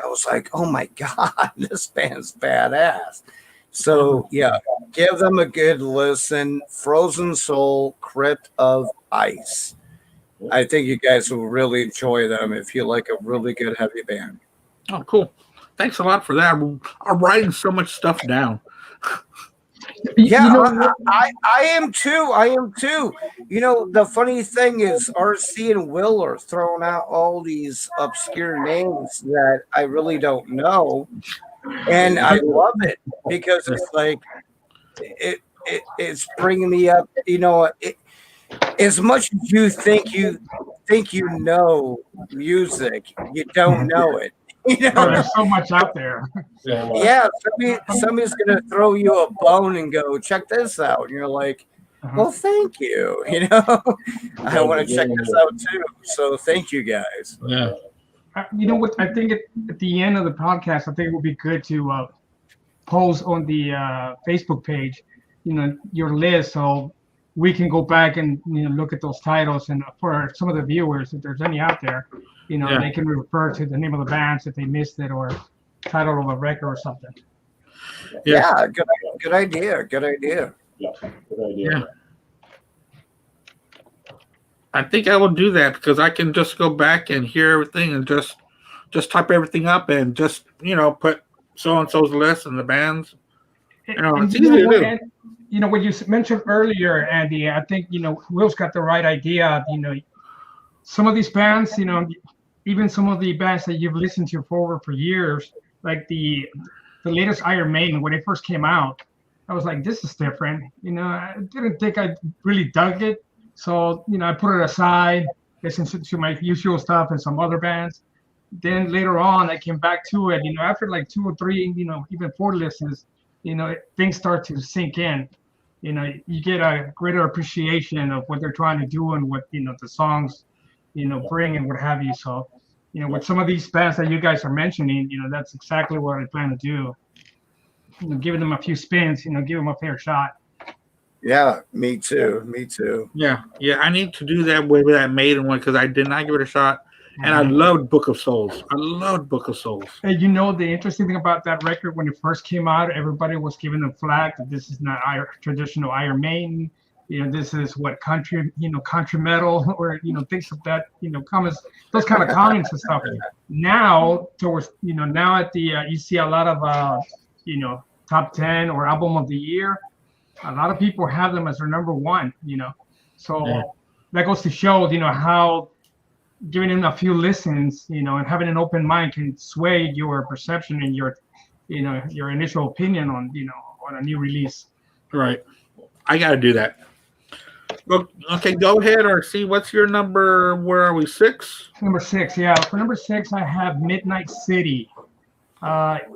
Speaker 1: I was like, oh my God, this band's badass. So yeah, give them a good listen. Frozen Soul, Crypt of Ice. I think you guys will really enjoy them if you like a really good heavy band.
Speaker 2: Oh, cool. Thanks a lot for that. I'm writing so much stuff down.
Speaker 1: Yeah, I am too. I am too. The funny thing is RC and Will are throwing out all these obscure names that I really don't know. And I love it because it's like it's bringing me up. As much as you think you know music, you don't know it.
Speaker 3: There's so much out there.
Speaker 1: Yeah, somebody's gonna throw you a bone and go, check this out. And you're like, well, thank you. I want to check this out too. So thank you guys.
Speaker 2: Yeah.
Speaker 3: You know what? I think at the end of the podcast, I think it would be good to post on the Facebook page, your list, so we can go back and look at those titles, and for some of the viewers, if there's any out there, they can refer to the name of the bands if they missed it, or title of a record or something.
Speaker 1: Yeah, good idea. Good idea.
Speaker 4: Yeah, good idea.
Speaker 2: Yeah. I think I will do that because I can just go back and hear everything and just type everything up and just put so and so's list and the bands. It's easy to do.
Speaker 3: What you mentioned earlier, Andy, I think Will's got the right idea. Some of these bands, even some of the bands that you've listened to for years, like the latest Iron Maiden, when it first came out, I was like, this is different. I didn't think I really dug it. So, I put it aside, listened to my usual stuff and some other bands. Then later on, I came back to it, after like 2 or 3, even 4 listens, things start to sink in. You get a greater appreciation of what they're trying to do and what, the songs, bring and what have you. So, with some of these bands that you guys are mentioning, that's exactly what I plan to do. Giving them a few spins, give them a fair shot.
Speaker 1: Yeah, me too. Me too.
Speaker 2: Yeah. I need to do that with that Maiden one because I did not give it a shot, and I loved Book of Souls.
Speaker 3: Hey, the interesting thing about that record, when it first came out, everybody was giving them flack that this is not traditional Iron Maiden. This is what country metal, or things of that, comments, those kind of comments and stuff. Now towards now at the you see a lot of top 10 or album of the year. A lot of people have them as their number 1, so that goes to show, how giving them a few listens, and having an open mind can sway your perception and your initial opinion on, on a new release.
Speaker 2: Right. I got to do that. Okay, go ahead, RC. What's your number? Where are we? 6?
Speaker 3: Number 6, yeah. For number 6, I have Midnight City.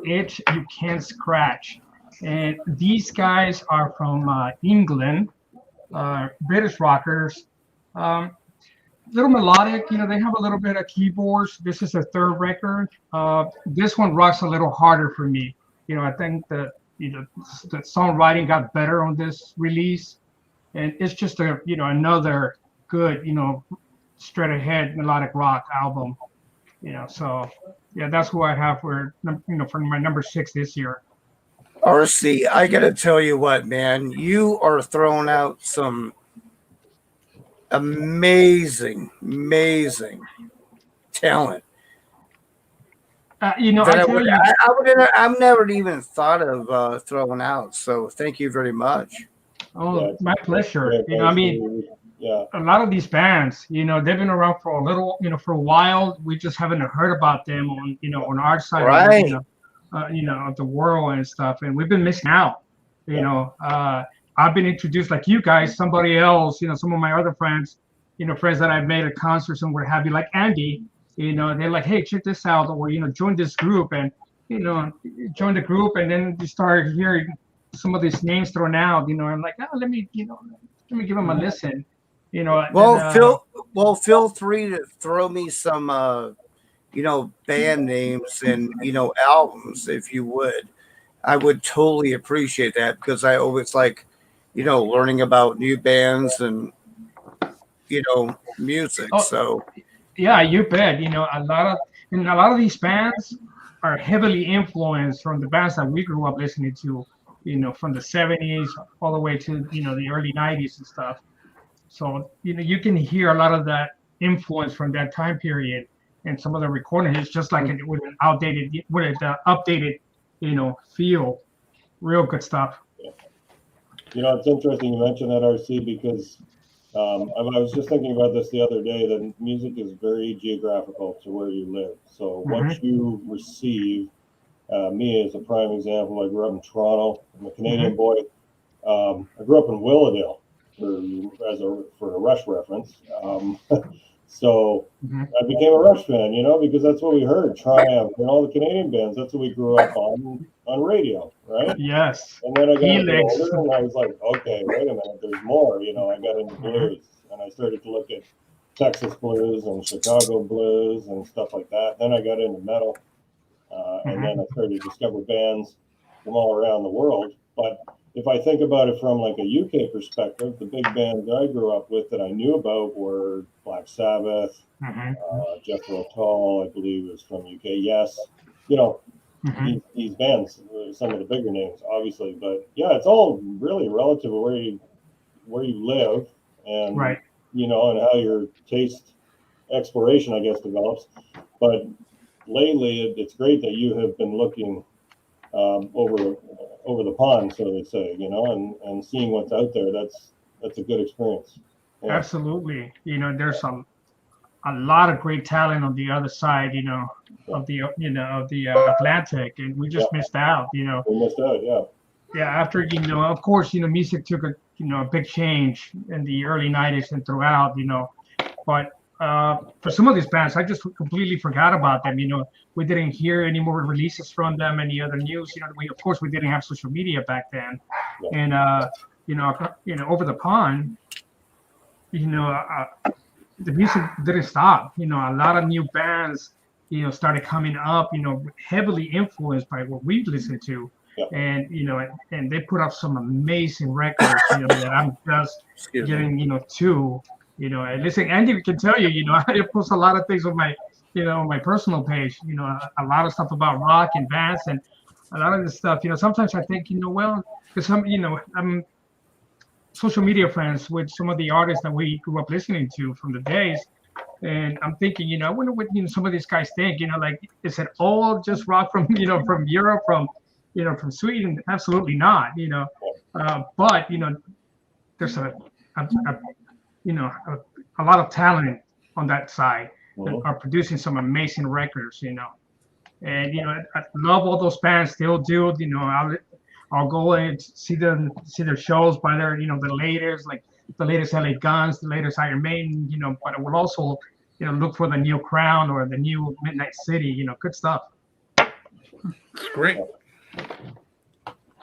Speaker 3: Itch You Can't Scratch. And these guys are from England, British rockers. Little melodic, they have a little bit of keyboards. This is their third record. This one rocks a little harder for me. I think that the songwriting got better on this release, and it's just another good straight ahead melodic rock album. So yeah, that's who I have for for my number 6 this year.
Speaker 1: RC, I gotta tell you what, man, you are throwing out some amazing talent.
Speaker 3: I tell you,
Speaker 1: I've never even thought of throwing out. So thank you very much.
Speaker 3: oh, my pleasure.
Speaker 4: Yeah.
Speaker 3: A lot of these bands, they've been around for a little, for a while. We just haven't heard about them on, on our side,
Speaker 1: Right.
Speaker 3: of the world and stuff. And we've been missing out. I've been introduced like you guys, somebody else, some of my other friends, friends that I've made at concerts and what have you, like Andy, they're like, hey, check this out, or join this group, and join the group, and then you start hearing some of these names thrown out, I'm like, oh, let me give them a listen.
Speaker 1: Feel free to throw me some band names and albums if you would. I would totally appreciate that, because I always like learning about new bands and music.
Speaker 3: Oh,
Speaker 1: so
Speaker 3: yeah, you bet. A lot of these bands are heavily influenced from the bands that we grew up listening to, from the 70s all the way to the early 90s and stuff. So you can hear a lot of that influence from that time period, and some of the recording is just like with an updated feel. Real good stuff.
Speaker 4: It's interesting you mention that, RC, because I was just thinking about this the other day, that music is very geographical to where you live. So what you receive, me as a prime example, I grew up in Toronto. I'm a Canadian boy. I grew up in Willowdale, for a Rush reference. So I became a Rush fan, because that's what we heard, Triumph and all the Canadian bands. That's what we grew up on radio, right?
Speaker 3: Yes.
Speaker 4: And then I got
Speaker 3: Helix.
Speaker 4: older, and I was like, okay, wait a minute, there's more. I got into blues, and I started to look at Texas blues and Chicago blues and stuff like that. Then I got into metal, and then I started to discover bands from all around the world. But if I think about it from like a UK perspective, the big bands I grew up with that I knew about were Black Sabbath, Jethro Tull, I believe was from UK. Yes, these bands, some of the bigger names, obviously. But yeah, it's all really relative to where you live, and
Speaker 3: Right.
Speaker 4: And how your taste exploration, I guess, develops. But lately, it's great that you have been looking over the pond, so to say, and seeing what's out there. That's a good experience. Yeah.
Speaker 3: Absolutely. There's a lot of great talent on the other side, of the Atlantic, and we just missed out.
Speaker 4: We missed out, yeah.
Speaker 3: Yeah, after of course, music took a big change in the early 90s and throughout, but for some of these bands, I just completely forgot about them. We didn't hear any more releases from them, any other news. We didn't have social media back then, and over the pond, the music didn't stop. A lot of new bands, started coming up. Heavily influenced by what we listened to.
Speaker 4: Yeah.
Speaker 3: And they put up some amazing records, that I'm just getting, to, and listen, Andy can tell you, I post a lot of things on my, on my personal page, a lot of stuff about rock and bands and a lot of this stuff, sometimes I think, because I'm social media friends with some of the artists that we grew up listening to from the days. And I'm thinking, I wonder what, some of these guys think, like, is it all just rock from, from Europe, from Sweden? Absolutely not, but, there's a lot of talent on that side that are producing some amazing records, and, I love all those bands, still do, I'll go and see their shows by their, the latest, like the latest LA Guns, the latest Iron Maiden, but I will also, look for the new Crown or the new Midnight City, good stuff.
Speaker 2: It's great.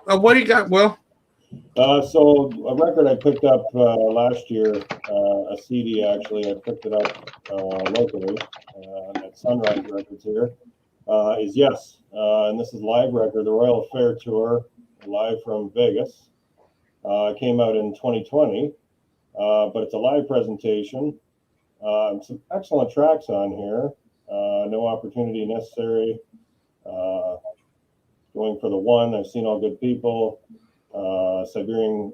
Speaker 2: What do you got, Will?
Speaker 4: So a record I picked up last year, a CD actually, I picked it up locally at Sunrise Records here, is Yes. And this is live record, the Royal Affair Tour, live from Vegas. It came out in 2020, but it's a live presentation. Some excellent tracks on here. No Opportunity Necessary. Going for the One, I've Seen All Good People. Siberian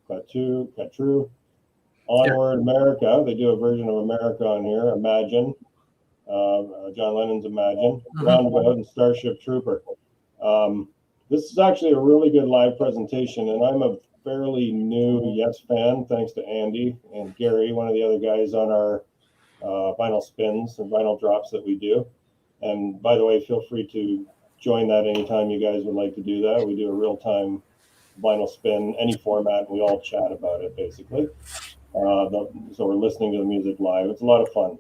Speaker 4: Catru. Onward, America. They do a version of America on here. Imagine. John Lennon's Imagine. Roundabout and Starship Trooper. This is actually a really good live presentation, and I'm a fairly new Yes fan, thanks to Andy and Gary, one of the other guys on our vinyl spins and vinyl drops that we do. And by the way, feel free to join that anytime you guys would like to do that. We do a real-time vinyl spin, any format, and we all chat about it, basically. So we're listening to the music live. It's a lot of fun.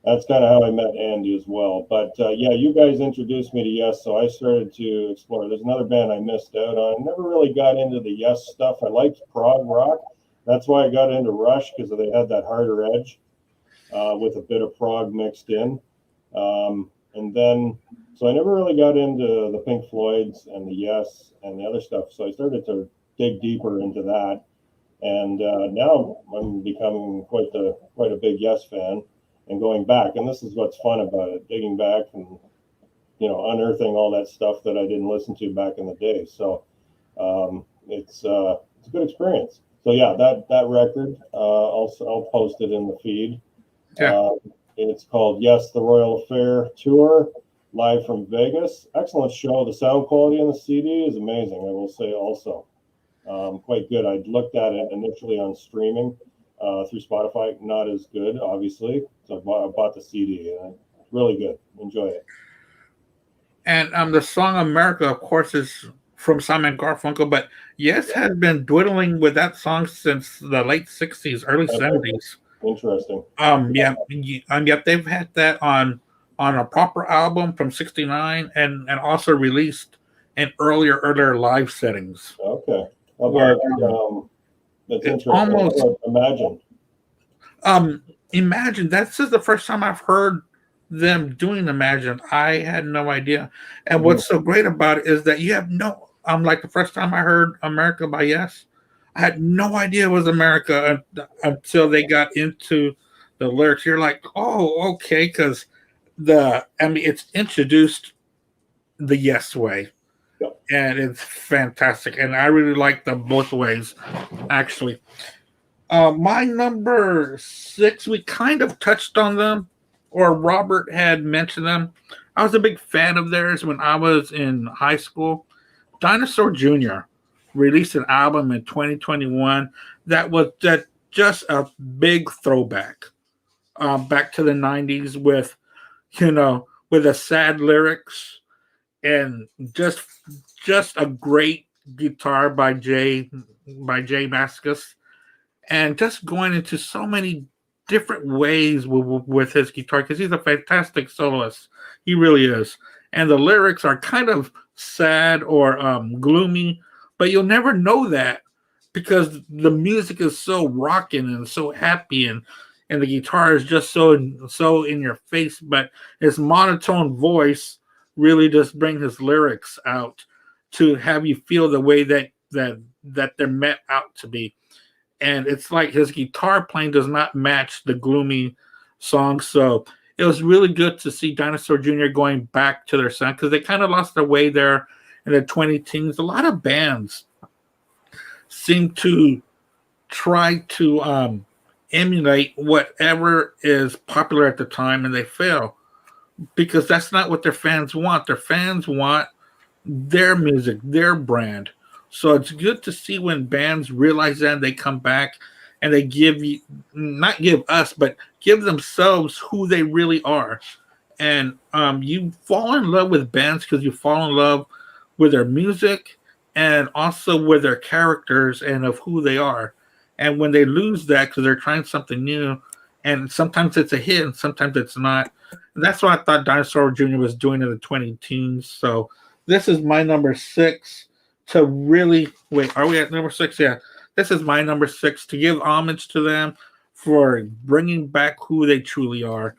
Speaker 4: That's kind of how I met Andy as well. But yeah, you guys introduced me to Yes, so I started to explore. There's another band I missed out on. Never really got into the Yes stuff. I liked prog rock. That's why I got into Rush, because they had that harder edge with a bit of prog mixed in. And then, so I never really got into the Pink Floyds and the Yes and the other stuff. So I started to dig deeper into that. And now I'm becoming quite a big Yes fan. And going back, and this is what's fun about it, digging back and unearthing all that stuff that I didn't listen to back in the day. So it's a good experience. So yeah, that record, I'll post it in the feed.
Speaker 2: Yeah.
Speaker 4: It's called Yes, the Royal Affair Tour, live from Vegas. Excellent show. The sound quality on the CD is amazing, I will say also. Quite good. I looked at it initially on streaming through Spotify. Not as good, obviously. So I bought the CD, and it's really good. Enjoy it.
Speaker 2: And the song America, of course, is from Simon Garfunkel, but Yes has been dwindling with that song since the late 60s, early 70s.
Speaker 4: Interesting.
Speaker 2: Yep, they've had that on a proper album from '69 and also released in earlier live settings.
Speaker 4: Okay. About, that's interesting.
Speaker 2: Almost
Speaker 4: Imagine.
Speaker 2: Imagine, this is the first time I've heard them doing Imagine. I had no idea. And what's so great about it is that you have like the first time I heard America by Yes, I had no idea it was America until they got into the lyrics. You're like, oh, okay, because it's introduced the Yes way.
Speaker 4: Yep.
Speaker 2: And it's fantastic. And I really like them both ways, actually. My number 6, we kind of touched on them, or Robert had mentioned them. I was a big fan of theirs when I was in high school. Dinosaur Jr. released an album in 2021 that was just a big throwback back to the 90s with the sad lyrics and just a great guitar by Jay Mascis. And just going into so many different ways with his guitar, because he's a fantastic soloist. He really is. And the lyrics are kind of sad or gloomy, but you'll never know that because the music is so rocking and so happy, and the guitar is just so in your face. But his monotone voice really just brings his lyrics out to have you feel the way that they're meant out to be. And it's like his guitar playing does not match the gloomy song. So it was really good to see Dinosaur Jr. going back to their sound, because they kind of lost their way there in the 2010s. A lot of bands seem to try to emulate whatever is popular at the time, and they fail because that's not what their fans want. Their fans want their music, their brand. So it's good to see when bands realize that, and they come back and they not give us, but give themselves who they really are. And you fall in love with bands because you fall in love with their music and also with their characters and of who they are. And when they lose that because they're trying something new, and sometimes it's a hit and sometimes it's not. And that's what I thought Dinosaur Jr. was doing in the 20 teens. So this is my number 6 to really wait. Are we at number 6? Yeah. This is my number 6 to give homage to them for bringing back who they truly are.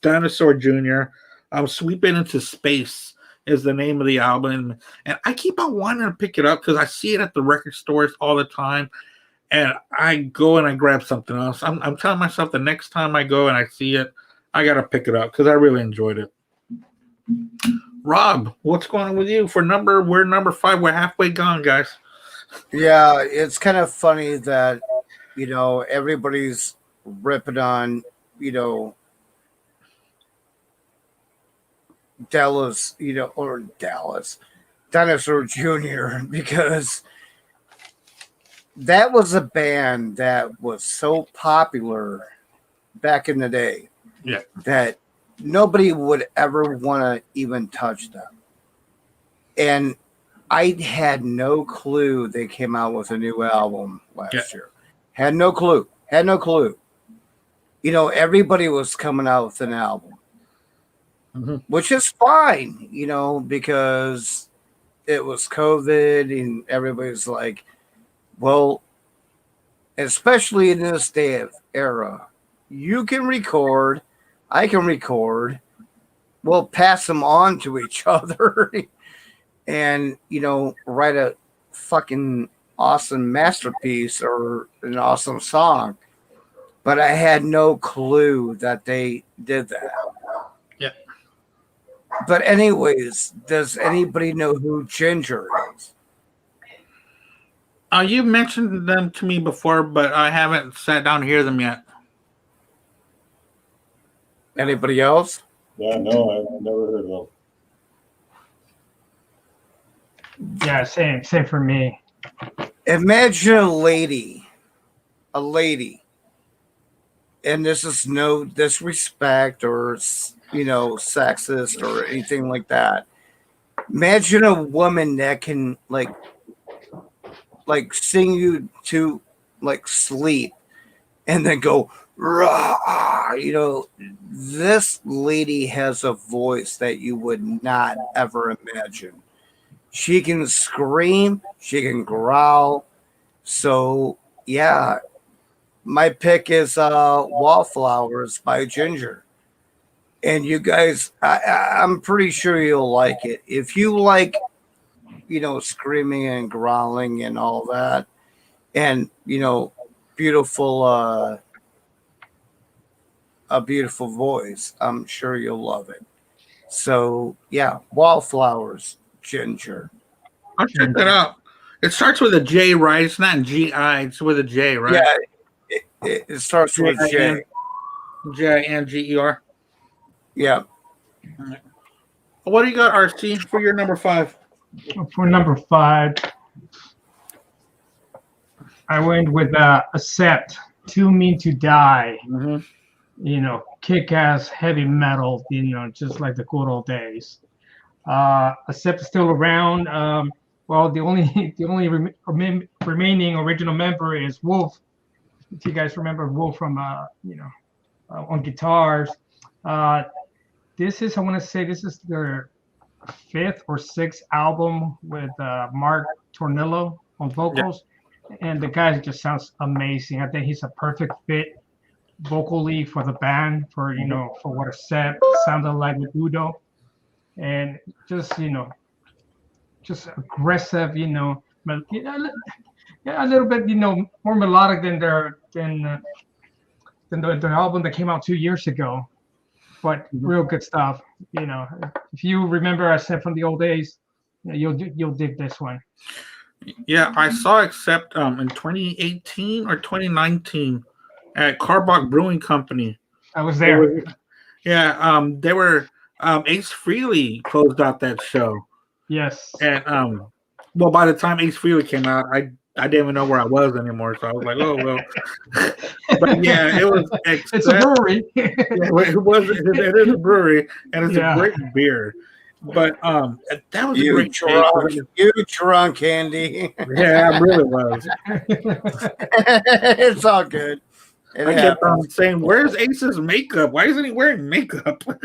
Speaker 2: Dinosaur Jr. Sweeping into Space is the name of the album. And I keep on wanting to pick it up because I see it at the record stores all the time. And I go and I grab something else. I'm telling myself the next time I go and I see it, I got to pick it up because I really enjoyed it. Rob, what's going on with you? We're number 5. We're halfway gone, guys.
Speaker 1: Yeah, it's kind of funny that, you know, everybody's ripping on, you know, Dinosaur Jr. because that was a band that was so popular back in the day that nobody would ever want to even touch them. And I had no clue they came out with a new album last year. Had no clue. You know, everybody was coming out with an album, which is fine, you know, because it was COVID and everybody's like, well, especially in this era, you can record, I can record, we'll pass them on to each other and, you know, write a fucking awesome masterpiece or an awesome song. But I had no clue that they did that.
Speaker 2: Yeah.
Speaker 1: But anyways, does anybody know who Ginger is?
Speaker 2: You mentioned them to me before, but I haven't sat down to hear them yet.
Speaker 1: Anybody else?
Speaker 4: Yeah, no, I've never heard of them.
Speaker 3: Yeah, same for me.
Speaker 1: Imagine a lady, and this is no disrespect or, you know, sexist or anything like that. Imagine a woman that can like sing you to like sleep and then go, rah, you know, this lady has a voice that you would not ever imagine. She can scream, she can growl. So yeah, my pick is Wallflowers by Ginger. And you guys, I'm pretty sure you'll like it. If you like, you know, screaming and growling and all that, and, you know, a beautiful voice, I'm sure you'll love it. So yeah, Wallflowers, Ginger.
Speaker 2: I'll check that out. It starts with a J, right? It's not G-I, it's with a J, right?
Speaker 1: Yeah, it starts with J.
Speaker 2: J-I-N-G-E-R.
Speaker 1: Yeah.
Speaker 2: What do you got, RC, for your number 5?
Speaker 3: For number 5, I went with Accept, Too Mean to Die. You know, kick-ass heavy metal, you know, just like the good old days. Accept is still around. Well, the only remaining original member is Wolf. If you guys remember Wolf from you know, on guitars. This is, I want to say, this is their 5th or 6th album with Mark Tornillo on vocals, and the guy just sounds amazing. I think he's a perfect fit vocally for the band, for, you know, for what Accept sounded like with Udo, and just, you know, just aggressive, you know, a little bit, you know, more melodic than the album that came out 2 years ago, but real good stuff. You know, if you remember Accept from the old days, you know, you'll dig this one.
Speaker 2: Yeah, I saw Accept in 2018 or 2019 at Carbach Brewing Company.
Speaker 3: I was there.
Speaker 2: They were Ace Frehley closed out that show. Yes. And well, by the time Ace Frehley came out, I didn't even know where I was anymore. So I was like, oh well. But yeah, it was.
Speaker 3: It's a brewery.
Speaker 2: It is a brewery, and it's a great beer. But that was a
Speaker 1: You
Speaker 2: great day.
Speaker 1: drunk, you drunk, Andy.
Speaker 2: Yeah, I really was.
Speaker 1: It's all good. It
Speaker 2: I kept on
Speaker 1: happens.
Speaker 2: saying, "Where's Ace's makeup? Why isn't he wearing makeup?" But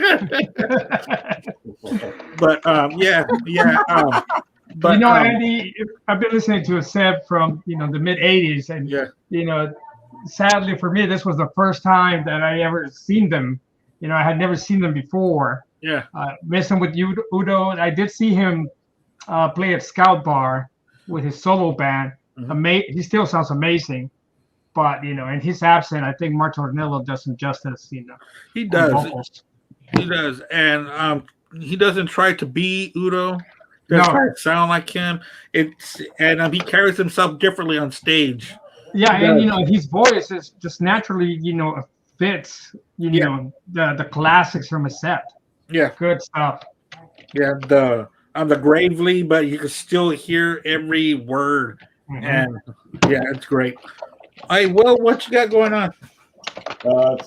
Speaker 2: but
Speaker 3: Andy, I've been listening to Seb from the mid '80s, and
Speaker 2: yeah,
Speaker 3: sadly for me, this was the first time that I ever seen them. I had never seen them before.
Speaker 2: yeah,
Speaker 3: Messing with Udo, I did see him play at Scout Bar with his solo band.
Speaker 2: Mhm.
Speaker 3: He still sounds amazing, but in his absence, I think Mark Tornillo does him justice.
Speaker 2: he
Speaker 3: On
Speaker 2: does.
Speaker 3: vocals.
Speaker 2: He does, and he doesn't try to be Udo. Doesn't
Speaker 3: No.
Speaker 2: try to sound like him. He carries himself differently on stage.
Speaker 3: Yeah,
Speaker 2: He
Speaker 3: and
Speaker 2: does.
Speaker 3: his voice is just naturally, fits, the classics from Accept.
Speaker 2: Yeah,
Speaker 3: Good stuff.
Speaker 2: yeah. The gravely, but you can still hear every word,
Speaker 3: Mhm.
Speaker 2: and yeah, it's great. Hey, Will, what you got going on?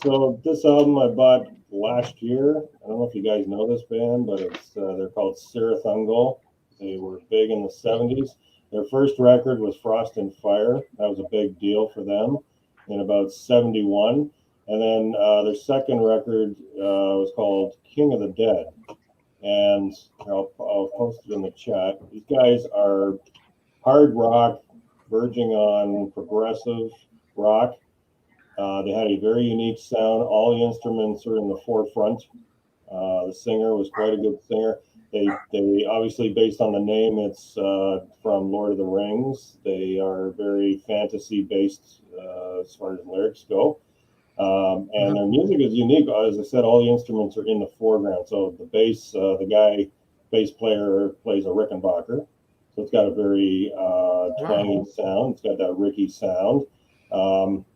Speaker 4: So this album I bought last year. I don't know if you guys know this band, but they're called Sirathungal. They were big in the 70s. Their first record was Frost and Fire. That was a big deal for them in about 71. And then their second record was called King of the Dead. And I'll post it in the chat. These guys are hard rock, verging on progressive rock. They had a very unique sound. All the instruments are in the forefront. The singer was quite a good singer. They obviously, based on the name, it's from Lord of the Rings. They are very fantasy based as far as lyrics go. And their music is unique. As I said, all the instruments are in the foreground. So the bass player plays a Rickenbacker. So it's got a very twangy sound. It's got that Ricky sound.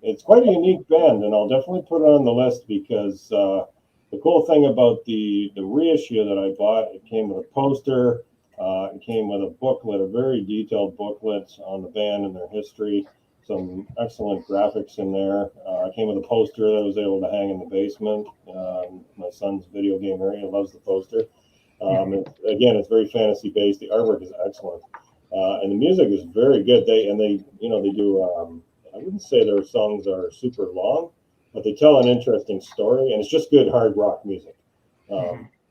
Speaker 4: It's quite a unique band, and I'll definitely put it on the list because the cool thing about the reissue that I bought, it came with a poster. It came with a booklet, a very detailed booklet on the band and their history. Some excellent graphics in there. It came with a poster that I was able to hang in the basement. My son's video game area loves the poster. It's very fantasy based. The artwork is excellent, and the music is very good. They do. I wouldn't say their songs are super long, but they tell an interesting story, and it's just good hard rock music.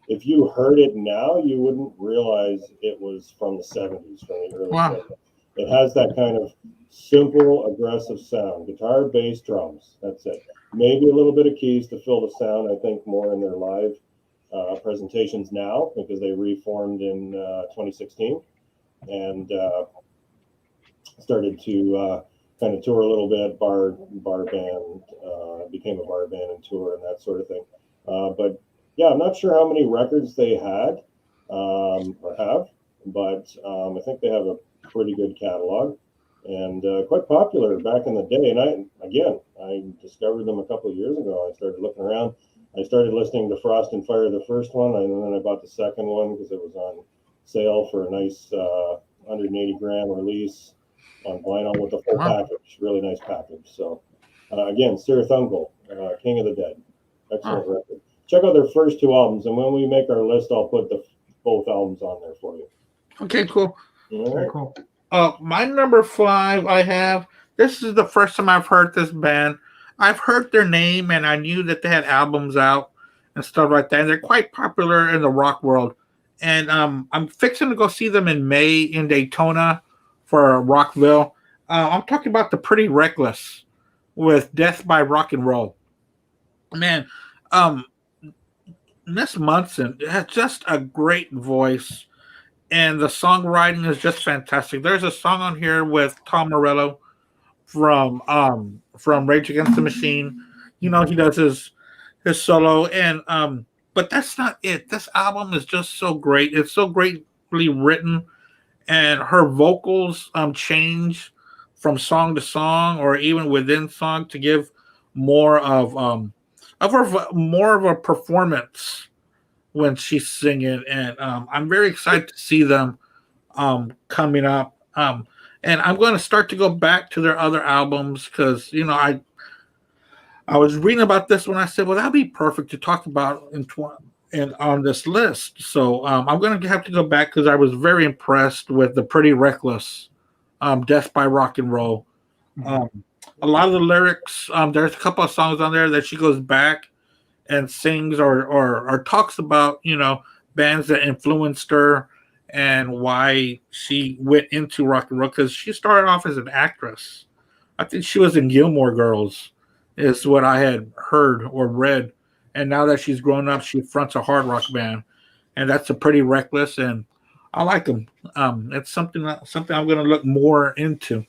Speaker 4: If you heard it now, you wouldn't realize it was from the 70s, from the early 70s. It has that kind of simple, aggressive sound. Guitar, bass, drums. That's it. Maybe a little bit of keys to fill the sound, I think, more in their live presentations now, because they reformed in 2016 and started to kind of tour a little bit, bar band, became a bar band and tour and that sort of thing. But yeah, I'm not sure how many records they had or have, but I think they have a pretty good catalog and quite popular back in the day. And I discovered them a couple of years ago. I started looking around. I started listening to Frost and Fire, the first one, and then I bought the second one because it was on sale for a nice 180 gram release on vinyl with the full package. Really nice package. So again, Sirathungal, King of the Dead. Excellent record. Check out their first two albums, and when we make our list, I'll put both albums on there for you.
Speaker 2: Okay, cool.
Speaker 3: Very cool.
Speaker 2: My number 5, this is the first time I've heard this band. I've heard their name, and I knew that they had albums out and stuff like that. And they're quite popular in the rock world. And I'm fixing to go see them in May in Daytona for Rockville. I'm talking about the Pretty Reckless with Death by Rock and Roll. Man, Miss Munson has just a great voice, and the songwriting is just fantastic. There's a song on here with Tom Morello from Rage Against the Machine. He does his solo, and but that's not it. This album is just so great. It's so greatly written, and her vocals change from song to song or even within song to give more of a performance when she's singing, and I'm very excited to see them coming up. And I'm going to start to go back to their other albums because I was reading about this when I said, well, that'd be perfect to talk about and on this list. So I'm going to have to go back because I was very impressed with the Pretty Reckless, Death by Rock and Roll. A lot of the lyrics, there's a couple of songs on there that she goes back and sings or talks about, bands that influenced her and why she went into rock and roll, because she started off as an actress. I think she was in Gilmore Girls, is what I had heard or read. And now that she's grown up, she fronts a hard rock band, and that's a Pretty Reckless, and I like them. It's something I'm going to look more into.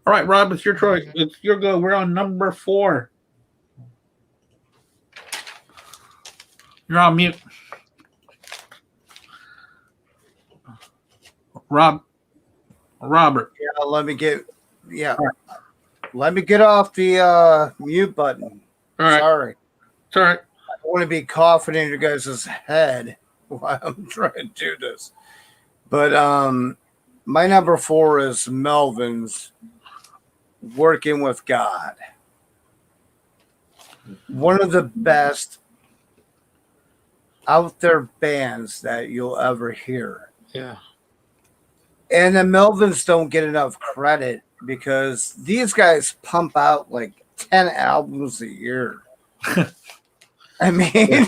Speaker 2: All right, Rob, it's your choice. It's your go. We're on number 4. You're on mute. Robert.
Speaker 1: Yeah, let me get off the mute button.
Speaker 2: All right.
Speaker 1: Sorry.
Speaker 2: It's all right.
Speaker 1: I don't want to be coughing in your guys' head while I'm trying to do this. But my number 4 is Melvins, Working with God. One of the best out there bands that you'll ever hear.
Speaker 2: Yeah.
Speaker 1: And the Melvins don't get enough credit because these guys pump out like 10 albums a year. I mean,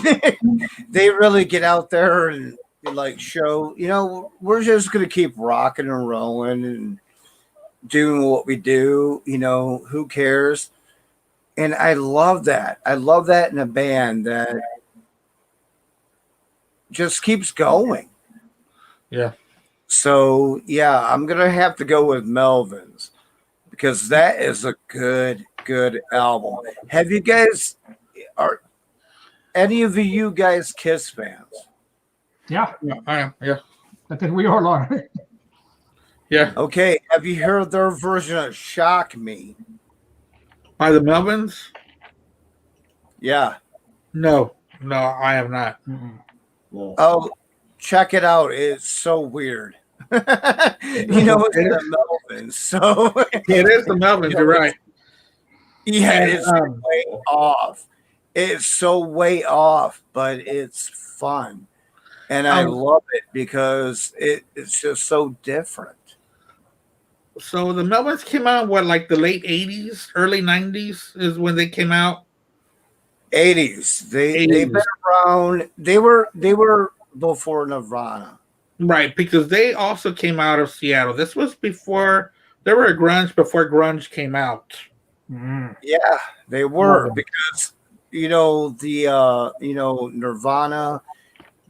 Speaker 1: they really get out there and like show, we're just going to keep rocking and rolling and doing what we do, who cares? And I love that. I love that in a band that just keeps going.
Speaker 2: Yeah.
Speaker 1: So, yeah, I'm going to have to go with Melvins because that is a good album. Are any of you guys Kiss fans?
Speaker 3: Yeah,
Speaker 2: I am. Yeah.
Speaker 3: I think we all are.
Speaker 2: Yeah.
Speaker 1: Okay. Have you heard their version of Shock Me?
Speaker 2: By the Melvins?
Speaker 1: Yeah.
Speaker 2: No, I have not.
Speaker 4: No.
Speaker 1: Oh, check it out. It's so weird. It's the Melvins. So
Speaker 2: It is the Melvins. You're right.
Speaker 1: yeah, it's way off. It's so way off, but it's fun. And I love it because it's just so different.
Speaker 2: So the Melvins came out like the late 80s, early 90s is when they came out.
Speaker 1: 80s. They've been around. They were before Nirvana.
Speaker 2: Right, because they also came out of Seattle. This was before they were a grunge before grunge came out.
Speaker 1: Yeah, they were because Nirvana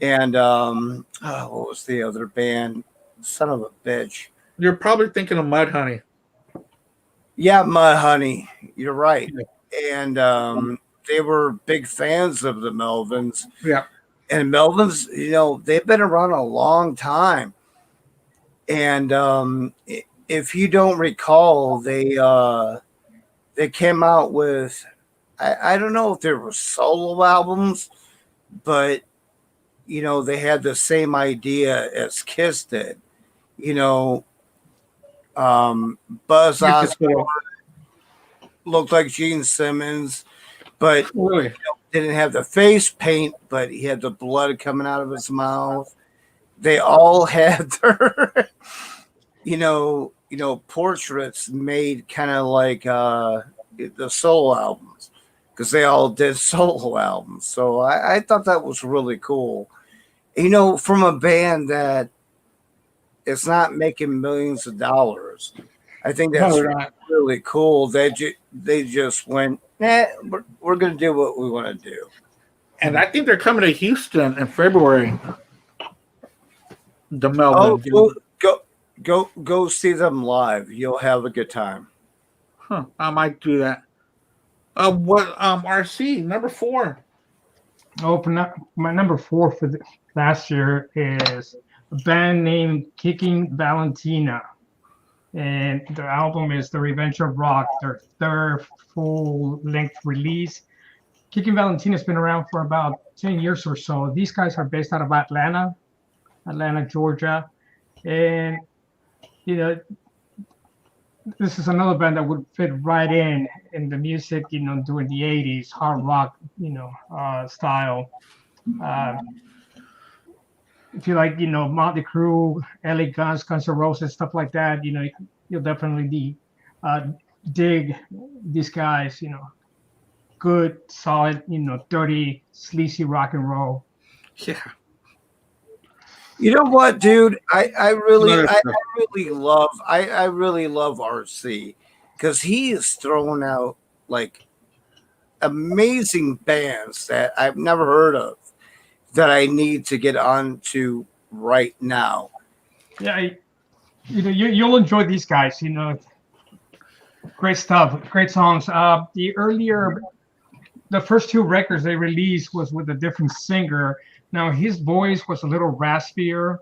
Speaker 1: and what was the other band? Son of a bitch.
Speaker 2: You're probably thinking of Mudhoney.
Speaker 1: Yeah, Mudhoney. You're right. And they were big fans of the Melvins.
Speaker 2: Yeah.
Speaker 1: And Melvins, they've been around a long time. And if you don't recall, they came out with, I don't know if there were solo albums, but, they had the same idea as Kiss did. Buzz Osborne looked like Gene Simmons, but
Speaker 2: Really?
Speaker 1: didn't have the face paint, but he had the blood coming out of his mouth. They all had their, portraits made kind of like the solo albums because they all did solo albums. So I thought that was really cool. From a band that it's not making millions of dollars. I think that's really cool. They just went, we're going to do what we want to do.
Speaker 2: And I think they're coming to Houston in February. The Melvins.
Speaker 1: Go see them live. You'll have a good time.
Speaker 2: Huh, I might do that. RC number 4.
Speaker 3: My number 4 for last year is a band named Kicking Valentina. And the album is The Revenge of Rock, their third full-length release. Kicking Valentina has been around for about 10 years or so. These guys are based out of Atlanta, Georgia. And, this is another band that would fit right in the music, during the 80s, hard rock, style. Uh, if you like, Motley Crue, LA Guns, Guns N' Roses, stuff like that, you'll definitely dig these guys. Good, solid, dirty, sleazy rock and roll.
Speaker 2: Yeah.
Speaker 1: You know what, dude? I really
Speaker 2: Another
Speaker 1: I
Speaker 2: stuff.
Speaker 1: really love RC because he is throwing out like amazing bands that I've never heard of that I need to get onto right now.
Speaker 3: Yeah, you'll enjoy these guys. Great stuff, great songs. The first two records they released was with a different singer. Now his voice was a little raspier.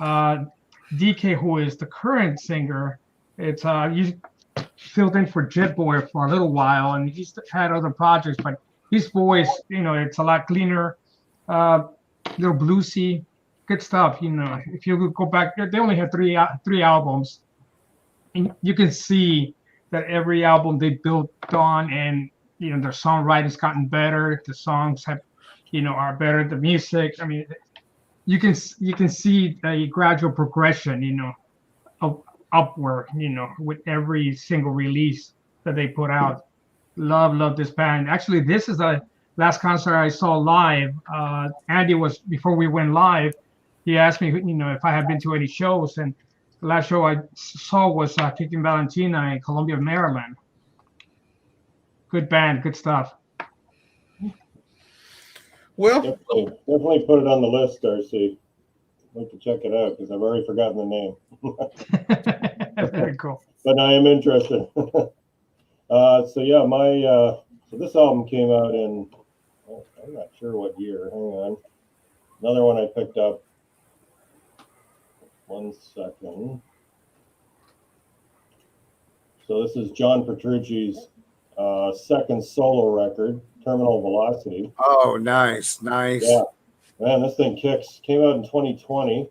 Speaker 3: DK, who is the current singer, it's he filled in for Jet Boy for a little while, and he's had other projects, but his voice, it's a lot cleaner, little bluesy, good stuff. If you go back, they only had three albums, and you can see that every album they built on, and their songwriting's gotten better. The songs are better. The music, I mean, you can see a gradual progression, of upward, with every single release that they put out. Love this band. Actually, this is the last concert I saw live. Andy was, before we went live, he asked me, if I had been to any shows, and the last show I saw was Kicking Valentina in Columbia, Maryland. Good band, good stuff.
Speaker 2: Well,
Speaker 4: Definitely put it on the list, Darcy. I'd like to check it out because I've already forgotten the name.
Speaker 3: Very cool.
Speaker 4: But I am interested. So yeah, so this album came out in, I'm not sure what year. Hang on. Another one I picked up. 1 second. So this is John Petrucci's second solo record, Terminal Velocity.
Speaker 1: Oh, nice.
Speaker 4: Yeah, man, this thing kicks. Came out in 2020,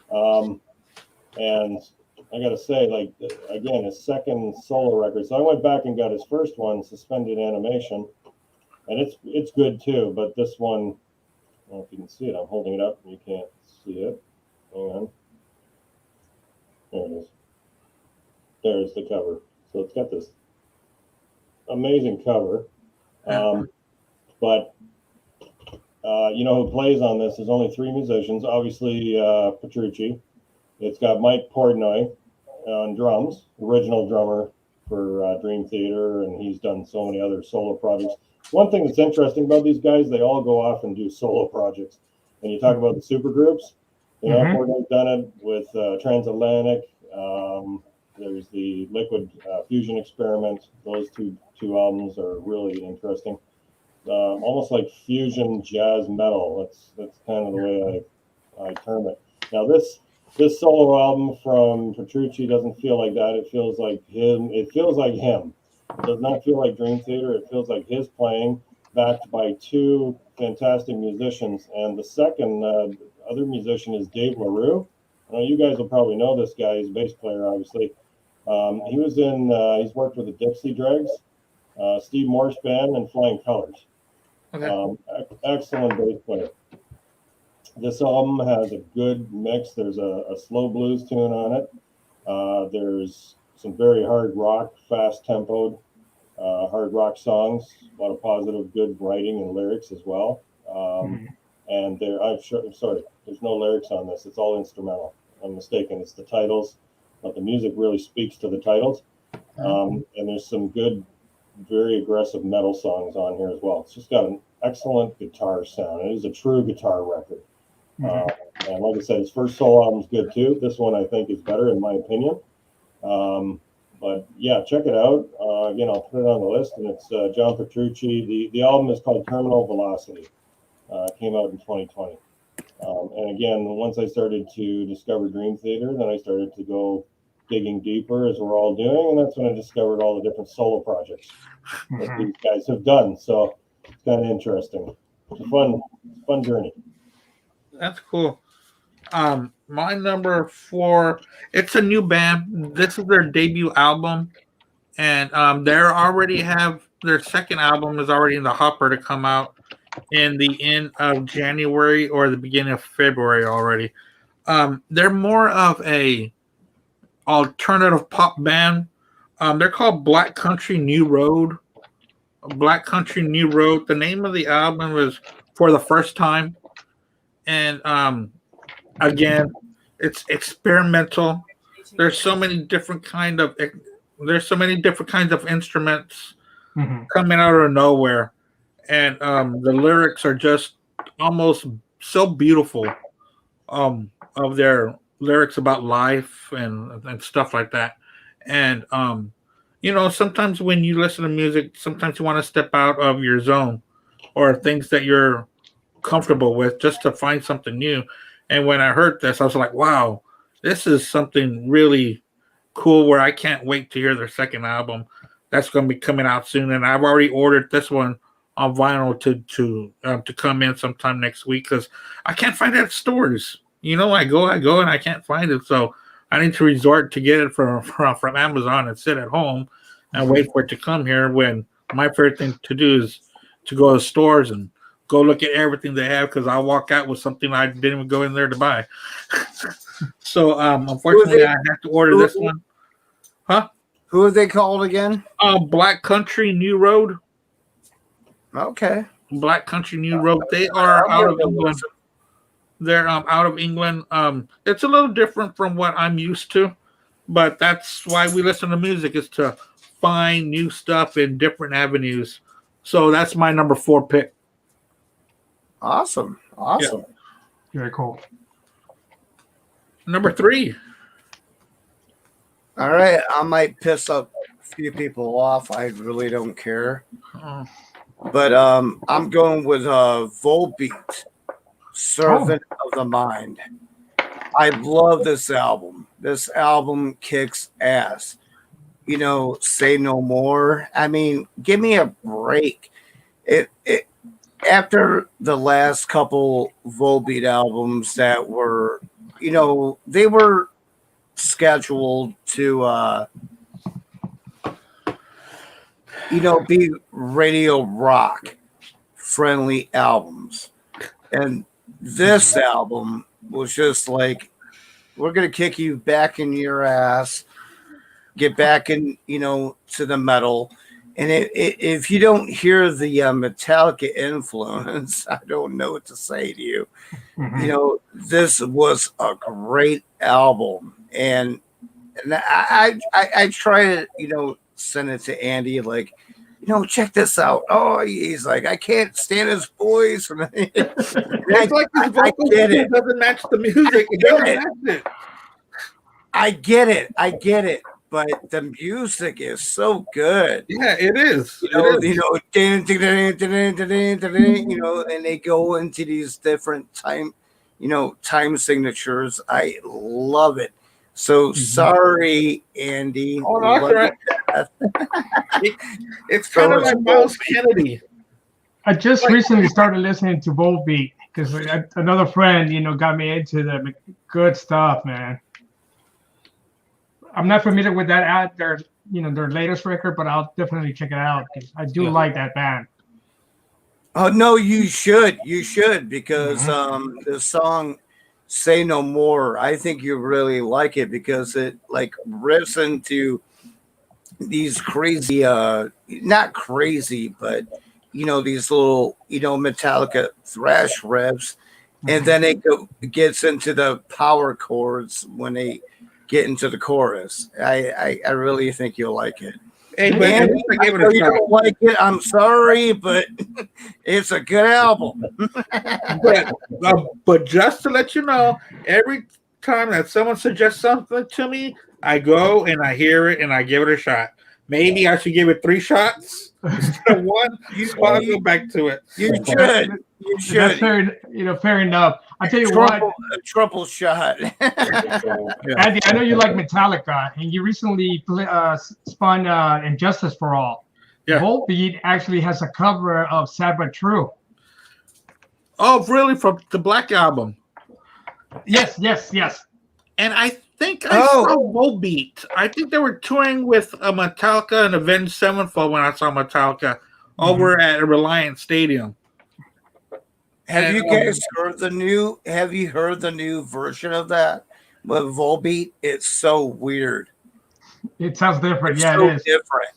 Speaker 4: and I gotta say, like, again, his second solo record. So I went back and got his first one, Suspended Animation, and it's good too. But this one, I don't know if you can see it. I'm holding it up, and you can't see it. Hang on. There it is. There's the cover. So it's got this amazing cover. But who plays on this? There's only 3 musicians. Obviously, Petrucci. It's got Mike Portnoy on drums, original drummer for Dream Theater, and he's done so many other solo projects. One thing that's interesting about these guys, they all go off and do solo projects. And you talk about the super groups, Portnoy's done it with Transatlantic. There's the Liquid Fusion Experiment. Those two albums are really interesting. Almost like fusion jazz metal. That's kind of the way I term it. Now this solo album from Petrucci doesn't feel like that. It feels like him. It feels like him. It does not feel like Dream Theater. It feels like his playing, backed by 2 fantastic musicians. And the second other musician is Dave LaRue. You guys will probably know this guy. He's a bass player, obviously. He was he's worked with the Dixie Dregs, Steve Morse Band, and Flying Colors.
Speaker 2: okay.
Speaker 4: Excellent bass player. This album has a good mix. There's a slow blues tune on it. There's some very hard rock, fast tempoed, hard rock songs. A lot of positive, good writing and lyrics as well. And I'm sorry, there's no lyrics on this. It's all instrumental. I'm mistaken. It's the titles, but the music really speaks to the titles. And there's some good, very aggressive metal songs on here as well. It's just got an excellent guitar sound. It is a true guitar record. And like I said, his first solo album is good too. This one I think is better in my opinion. But yeah, check it out. Again, I'll put it on the list, and it's John Petrucci. The album is called Terminal Velocity. Came out in 2020. And again, once I started to discover Dream Theater, then I started to go digging deeper, as we're all doing, and that's when I discovered all the different solo projects that these guys have done. So it's kind of interesting. It's a fun journey.
Speaker 2: That's cool. My number 4, it's a new band. This is their debut album, and they already have their second album is already in the hopper to come out in the end of January or the beginning of February already. They're more of a alternative pop band. They're called Black Country New Road. Black Country New Road. The name of the album is For the First Time, and again, it's experimental. There's so many different kinds of instruments coming out of nowhere, and the lyrics are just almost so beautiful. Of their lyrics about life and stuff like that, and sometimes when you listen to music, sometimes you want to step out of your zone or things that you're comfortable with just to find something new. And when I heard this, I was like, wow, this is something really cool where I can't wait to hear their second album. That's going to be coming out soon. And I've already ordered this one on vinyl to come in sometime next week because I can't find it at stores. I go and I can't find it. So I need to resort to get it from Amazon and sit at home and wait for it to come here, when my favorite thing to do is to go to stores and go look at everything they have, because I'll walk out with something I didn't even go in there to buy. So unfortunately, I have to order this one. Huh?
Speaker 1: Who are they called again?
Speaker 2: Black Country New Road.
Speaker 1: Okay.
Speaker 2: Black Country New Road. They are out of England. They're out of England. It's a little different from what I'm used to, but that's why we listen to music, is to find new stuff in different avenues. So that's my number 4 pick.
Speaker 1: Awesome.
Speaker 3: Yeah. Very cool.
Speaker 2: Number 3.
Speaker 1: All right. I might piss up a few people off. I really don't care. But I'm going with Volbeat, Servant of the Mind. I love this album. This album kicks ass. Say No More. I mean, give me a break. It after the last couple Volbeat albums that were, they were scheduled to be radio rock friendly albums. And this album was just like, we're going to kick you back in your ass, get back in, to the metal. And if you don't hear the Metallica influence, I don't know what to say to you. This was a great album. And I try to, send it to Andy, like, check this out. Oh, he's like, I can't stand his voice.
Speaker 2: It's like his vocal doesn't match the music. It doesn't match it.
Speaker 1: I get it. But the music is so good.
Speaker 2: Yeah, it is.
Speaker 1: And they go into these different time signatures. I love it. So sorry, Andy.
Speaker 2: Oh, no, that's right. It's kind of like Miles Kennedy.
Speaker 3: I just recently started listening to Volbeat because another friend, got me into the good stuff, man. I'm not familiar with that their latest record, but I'll definitely check it out because I do like that band.
Speaker 1: Oh no, you should because the song Say No More, I think you really like it because it like riffs into these crazy not crazy, but these little Metallica thrash riffs, and then it gets into the power chords when they get into the chorus. I really think you'll like it.
Speaker 2: Hey, but
Speaker 1: Andy, I know you don't like it. I'm sorry, but it's a good album.
Speaker 2: but just to let you know, every time that someone suggests something to me, I go and I hear it and I give it a shot. Maybe I should give it 3 shots instead of 1. I'll go back to it.
Speaker 1: You should.
Speaker 3: That's fair enough. I tell you
Speaker 1: a triple shot.
Speaker 3: Andy, I know you like Metallica, and you recently spun "Injustice for All."
Speaker 2: Yeah.
Speaker 3: Volbeat actually has a cover of "Sad But True."
Speaker 2: Oh, really? From the Black Album?
Speaker 3: Yes.
Speaker 2: And I think I saw Volbeat. I think they were touring with Metallica and Avenged Sevenfold when I saw Metallica over at Reliant Stadium.
Speaker 1: Have you
Speaker 2: And,
Speaker 1: guys heard the new? Have you heard the new version of that with Volbeat? It's so weird.
Speaker 3: It sounds different.
Speaker 1: It's
Speaker 3: Yeah,
Speaker 1: so
Speaker 3: it is.
Speaker 1: different.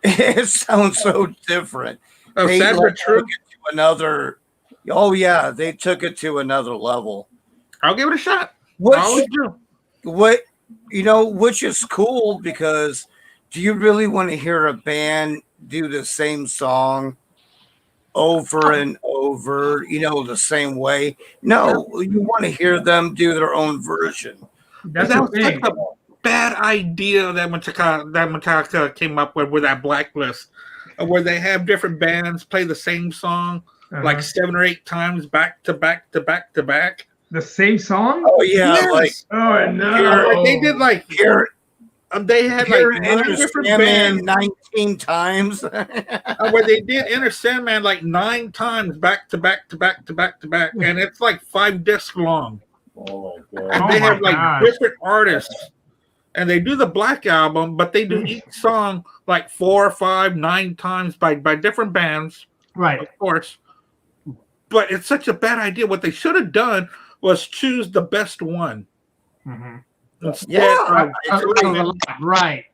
Speaker 1: It sounds so different.
Speaker 2: Oh,
Speaker 1: They
Speaker 2: sad
Speaker 1: like
Speaker 2: but true.
Speaker 1: took it to another. Oh yeah, they took it to another level.
Speaker 2: I'll give it a shot. I
Speaker 1: Which
Speaker 2: always do.
Speaker 1: what you know, which is cool because do you really want to hear a band do the same song over and over, the same way? No, you want to hear them do their own version.
Speaker 3: That's
Speaker 2: that
Speaker 3: the
Speaker 2: was such
Speaker 3: thing.
Speaker 2: a bad idea that Metallica came up with that Blacklist, where they have different bands play the same song like 7 or 8 times back to back to back to back.
Speaker 3: The same song?
Speaker 1: Oh yeah,
Speaker 2: Yes.
Speaker 1: like
Speaker 3: Oh no!
Speaker 2: Like they did like
Speaker 1: here,
Speaker 2: they had like
Speaker 1: here
Speaker 2: 9
Speaker 1: Enter
Speaker 2: different
Speaker 1: Sandman
Speaker 2: bands
Speaker 1: 19 times.
Speaker 2: where they did Enter Sandman like 9 times back to back to back to back to back, and it's like 5 discs long.
Speaker 4: Oh my
Speaker 2: And
Speaker 4: god.
Speaker 3: Oh
Speaker 2: they
Speaker 3: my
Speaker 2: have like
Speaker 3: gosh.
Speaker 2: different artists, and they do the Black Album, but they do each song like 4, 5, 9 times by different bands,
Speaker 3: Right.
Speaker 2: of course. But it's such a bad idea. What they should have done was choose the best one.
Speaker 3: Mhm.
Speaker 2: Instead
Speaker 1: Yeah,
Speaker 2: of
Speaker 3: Right.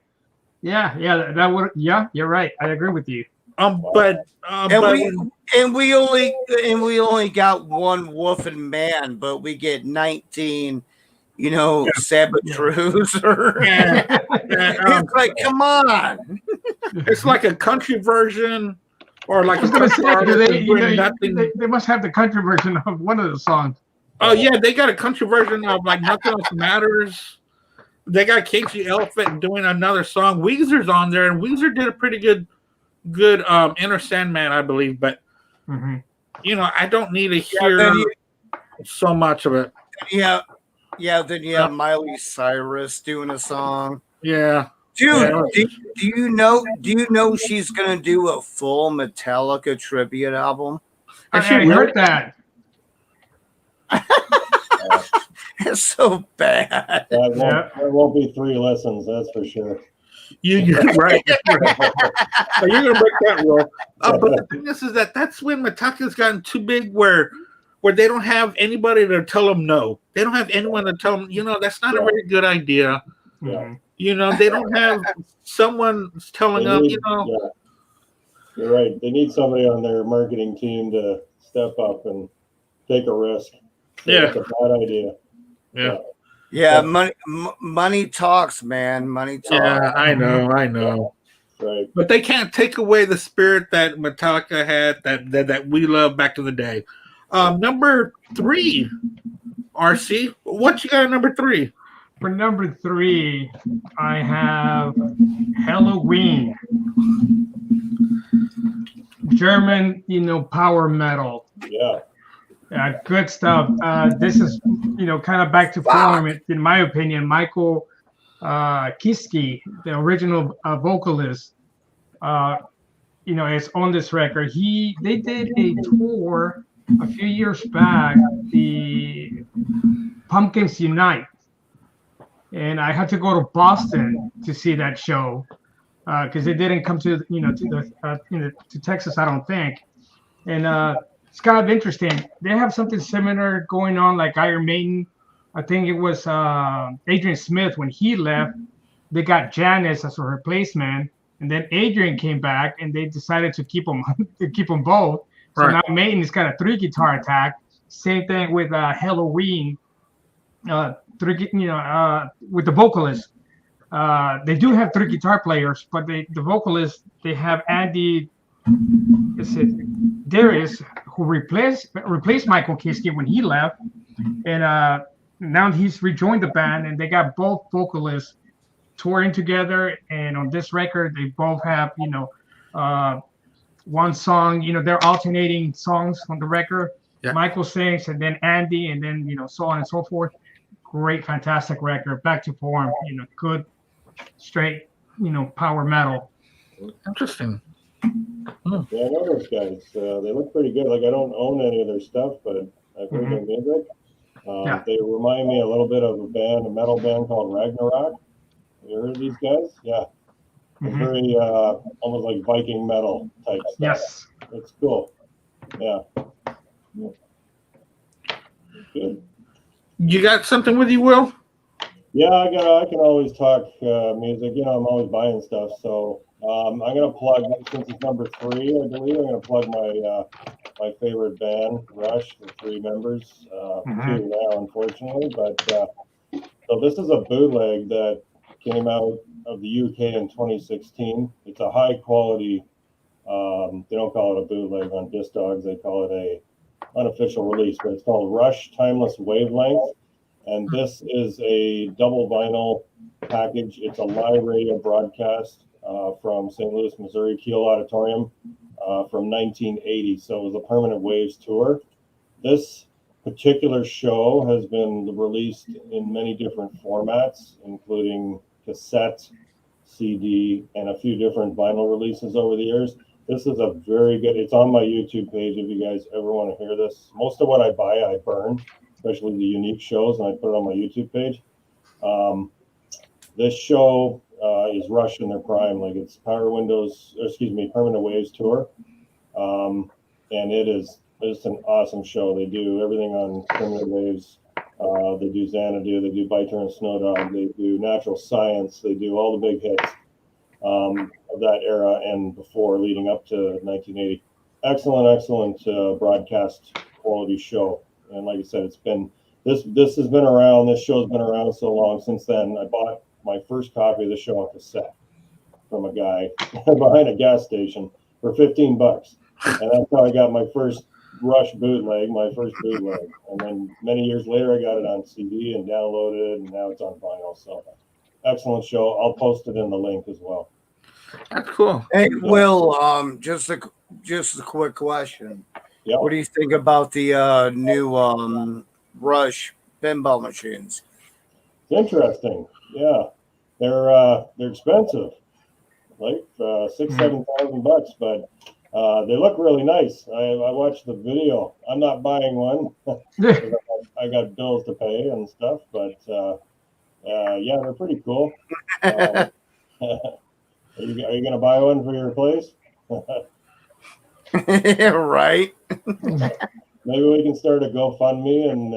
Speaker 3: Yeah, that would. Yeah, you're right. I agree with you.
Speaker 2: but
Speaker 1: and we only got one Wolfen Man, but we get 19, Sabatrews. It's like, come on.
Speaker 2: it's like a country version or like
Speaker 3: I was
Speaker 2: a
Speaker 3: gonna
Speaker 2: country
Speaker 3: say, do
Speaker 2: artist
Speaker 3: they,
Speaker 2: is doing nothing.
Speaker 3: they must have the country version of one of the songs.
Speaker 2: Oh yeah, they got a country version of like Nothing Else Matters. They got Casey Elephant doing another song. Weezer's on there, and Weezer did a pretty good Enter Sandman, I believe. But
Speaker 3: Mhm.
Speaker 2: I don't need to
Speaker 1: Yeah,
Speaker 2: hear
Speaker 1: then
Speaker 2: so much of it.
Speaker 1: then you have Miley Cyrus doing a song.
Speaker 2: Yeah,
Speaker 1: Dude,
Speaker 2: Yeah.
Speaker 1: do you know she's gonna do a full Metallica tribute album?
Speaker 3: I
Speaker 2: And she
Speaker 3: heard
Speaker 2: really-
Speaker 3: that.
Speaker 1: It's so bad.
Speaker 4: That won't be 3 lessons, that's for sure.
Speaker 2: you're right. So you're gonna break that rule. But the thing is that that's when Metallica's gotten too big, where they don't have anybody to tell them no. They don't have anyone to tell them, that's not a very good idea.
Speaker 3: Mhm.
Speaker 2: They don't have someone telling
Speaker 4: They
Speaker 2: them,
Speaker 4: need- yeah. You're right. They need somebody on their marketing team to step up and take a risk.
Speaker 2: Yeah.
Speaker 4: It's a bad idea.
Speaker 2: Yeah.
Speaker 1: Yeah, money talks, man. Money talks.
Speaker 2: Yeah, I know.
Speaker 4: Right.
Speaker 2: But they can't take away the spirit that Metallica had that we loved back in the day. Number 3, RC. What you got at number 3?
Speaker 3: For number 3, I have Halloween. German, power metal.
Speaker 4: Yeah.
Speaker 3: Good stuff. This is, kind of back to form, in my opinion. Michael Kiske, the original vocalist, is on this record. They did a tour a few years back, the Pumpkins Unite, and I had to go to Boston to see that show because it didn't come to to Texas, I don't think, and it's kind of interesting. They have something similar going on like Iron Maiden. I think it was Adrian Smith when he left. They got Janis as a replacement, and then Adrian came back, and they decided to keep them both. So
Speaker 2: Right.
Speaker 3: now Maiden is got a 3-guitar attack. Same thing with Halloween. With the vocalist. They do have 3 guitar players, but the vocalist, they have Andy. Is it Darius, who replaced Michael Kiske when he left, and now he's rejoined the band, and they got both vocalists touring together. And on this record, they both have one song. They're alternating songs on the record.
Speaker 2: Yeah.
Speaker 3: Michael sings, and then Andy, and then so on and so forth. Great, fantastic record. Back to form. Good, straight, power metal.
Speaker 2: Interesting.
Speaker 4: Yeah, I know those guys. They look pretty good. Like, I don't own any of their stuff, but I've heard their music.
Speaker 3: Yeah.
Speaker 4: They remind me a little bit of a metal band called Ragnarok. Have you heard of these guys? Yeah. They're
Speaker 3: Mhm.
Speaker 4: very, almost like Viking metal type stuff.
Speaker 3: Yes.
Speaker 4: It's cool. Yeah. Good.
Speaker 2: You got something with you, Will?
Speaker 4: Yeah, I can always talk music. You know, I'm always buying stuff. So I'm gonna plug, since it's number 3, I believe. I'm gonna plug my favorite band, Rush, the 3 members. 2 now, unfortunately. But so this is a bootleg that came out of the UK in 2016. It's a high quality. They don't call it a bootleg on Discogs. They call it a unofficial release, but it's called Rush Timeless Wavelength. And this is a double vinyl package. It's a live radio broadcast from St. Louis, Missouri, Kiel Auditorium from 1980. So it was a Permanent Waves tour. This particular show has been released in many different formats, including cassette, CD, and a few different vinyl releases over the years. This is a very good, it's on my YouTube page if you guys ever want to hear this. Most of what I buy, I burn, especially the unique shows, and I put it on my YouTube page. This show is Rush in their prime, like it's Permanent Waves tour. And it's an awesome show. They do everything on Permanent Waves. They do Xanadu, they do Biter and Snow Dog, they do Natural Science, they do all the big hits of that era and before, leading up to 1980. Excellent broadcast quality show. And like I said, it's been this has been around. This show's been around so long. Since then, I bought my first copy of the show on cassette from a guy behind a gas station for $15, and that's how I got my first Rush bootleg, And then many years later, I got it on CD and downloaded, and now it's on vinyl. So, excellent show. I'll post it in the link as well.
Speaker 2: That's cool.
Speaker 1: Hey, Will, just a quick question.
Speaker 4: Yeah.
Speaker 1: What do you think about the new Rush pinball machines?
Speaker 4: It's interesting. Yeah, they're expensive, like $6,000-7,000, but they look really nice. I watched the video. I'm not buying one. I got bills to pay and stuff, but yeah, they're pretty cool. Are you gonna buy one for your place?
Speaker 1: Right.
Speaker 4: Maybe we can start a GoFundMe and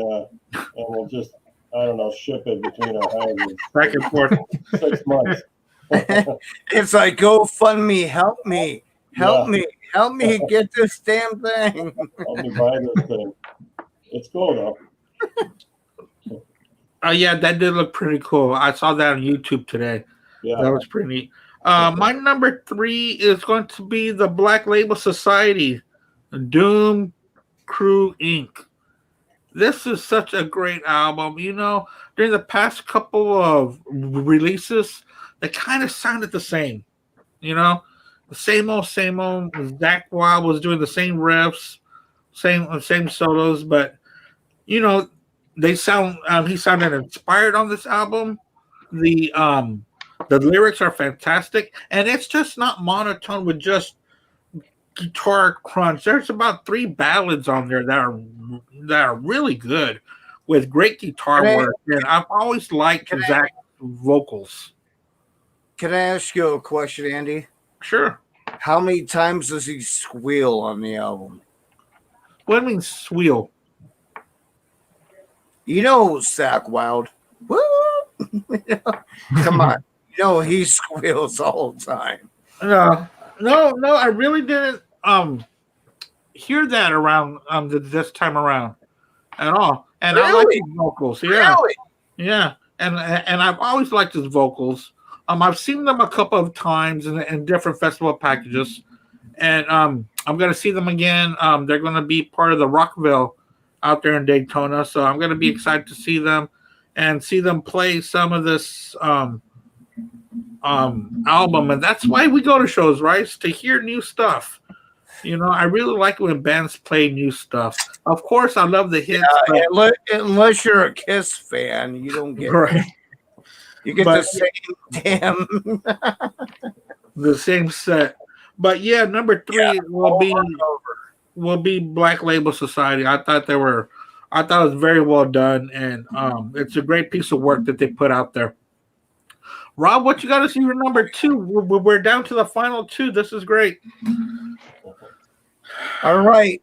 Speaker 4: we'll just, I don't know, ship it between our houses.
Speaker 2: Back and forth.
Speaker 4: 6 months.
Speaker 1: It's like, GoFundMe, help me get this damn thing.
Speaker 4: Help me buy this thing. It's cool though.
Speaker 2: Yeah, that did look pretty cool. I saw that on YouTube today.
Speaker 4: Yeah.
Speaker 2: That was pretty neat. My number 3 is going to be the Black Label Society, Doom Crew Inc. This is such a great album. You know, during the past couple of releases, they kind of sounded the same. You know, the same old. Zakk Wylde was doing the same riffs, same solos, but you know, he sounded inspired on this album. The lyrics are fantastic, and it's just not monotone with just guitar crunch. There's about 3 ballads on there that are really good with great guitar work. And I've always liked Zakk's vocals.
Speaker 1: Can I ask you a question, Andy?
Speaker 2: Sure.
Speaker 1: How many times does he squeal on the album?
Speaker 2: What do you mean squeal?
Speaker 1: You know, Zakk Wylde. Woo! Come on. You know, he squeals all the time.
Speaker 2: No, I really didn't hear that around this time around at all. And
Speaker 1: really?
Speaker 2: I like his vocals. Yeah.
Speaker 1: Really?
Speaker 2: Yeah. And I've always liked his vocals. I've seen them a couple of times in different festival packages. And I'm gonna see them again. They're gonna be part of the Rockville out there in Daytona. So I'm gonna be excited to see them and see them play some of this album, and that's why we go to shows, right? To hear new stuff. You know, I really like when bands play new stuff. Of course, I love the hits.
Speaker 1: Unless you're a Kiss fan, you don't get
Speaker 2: right.
Speaker 1: You get the same damn
Speaker 2: the same set. But yeah, number 3 will be Black Label Society. I thought it was very well done, and it's a great piece of work that they put out there. Rob, what you got to see for number 2? We're down to the final 2. This is great.
Speaker 1: All right.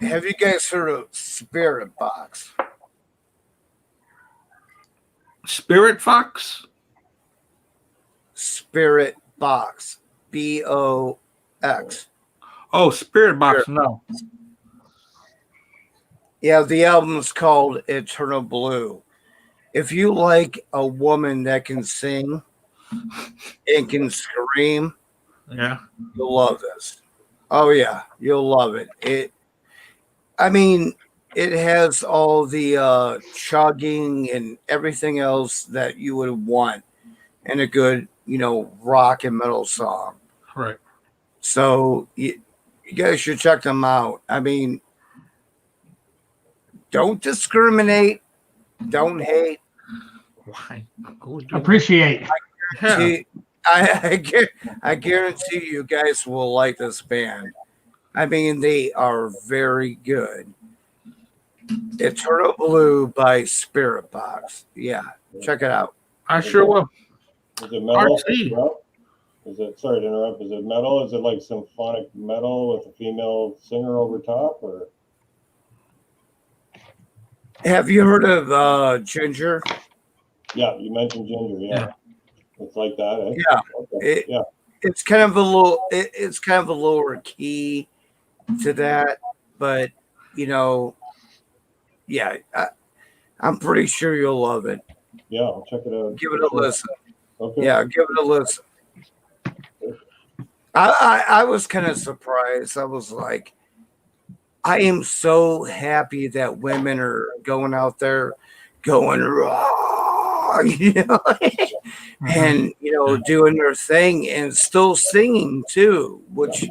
Speaker 1: Have you guys heard of Spirit Box?
Speaker 2: Spirit Fox?
Speaker 1: Spirit Box. BOX.
Speaker 2: Oh, Spirit Box. No.
Speaker 1: Yeah, the album's called Eternal Blue. If you like a woman that can sing and can scream,
Speaker 2: Yeah.
Speaker 1: you'll love this. Oh yeah, you'll love it. I mean, it has all the chugging and everything else that you would want in a good, rock and metal song.
Speaker 2: Right.
Speaker 1: So you guys should check them out. I mean, don't discriminate, don't hate.
Speaker 2: Why?
Speaker 3: Appreciate.
Speaker 2: Yeah.
Speaker 1: See, I guarantee you guys will like this band. I mean, they are very good. Eternal Blue by Spirit Box. Yeah, check it out.
Speaker 2: I sure will.
Speaker 4: Is it metal?
Speaker 2: RC.
Speaker 4: Is it, sorry to interrupt, is it metal? Is it like symphonic metal with a female singer over top, or?
Speaker 1: Have you heard of Ginger?
Speaker 4: Yeah, you mentioned Ginger, yeah. It's like that, eh?
Speaker 1: Yeah.
Speaker 4: Okay. Yeah.
Speaker 1: It's kind of a little. It's kind of a lower key to that, but yeah, I'm pretty sure you'll love it.
Speaker 4: Yeah, I'll check it out.
Speaker 1: Give it a listen.
Speaker 4: Okay.
Speaker 1: Yeah, give it a listen. I was kind of surprised. I was like, I am so happy that women are going out there, going raw, and doing their thing and still singing too, which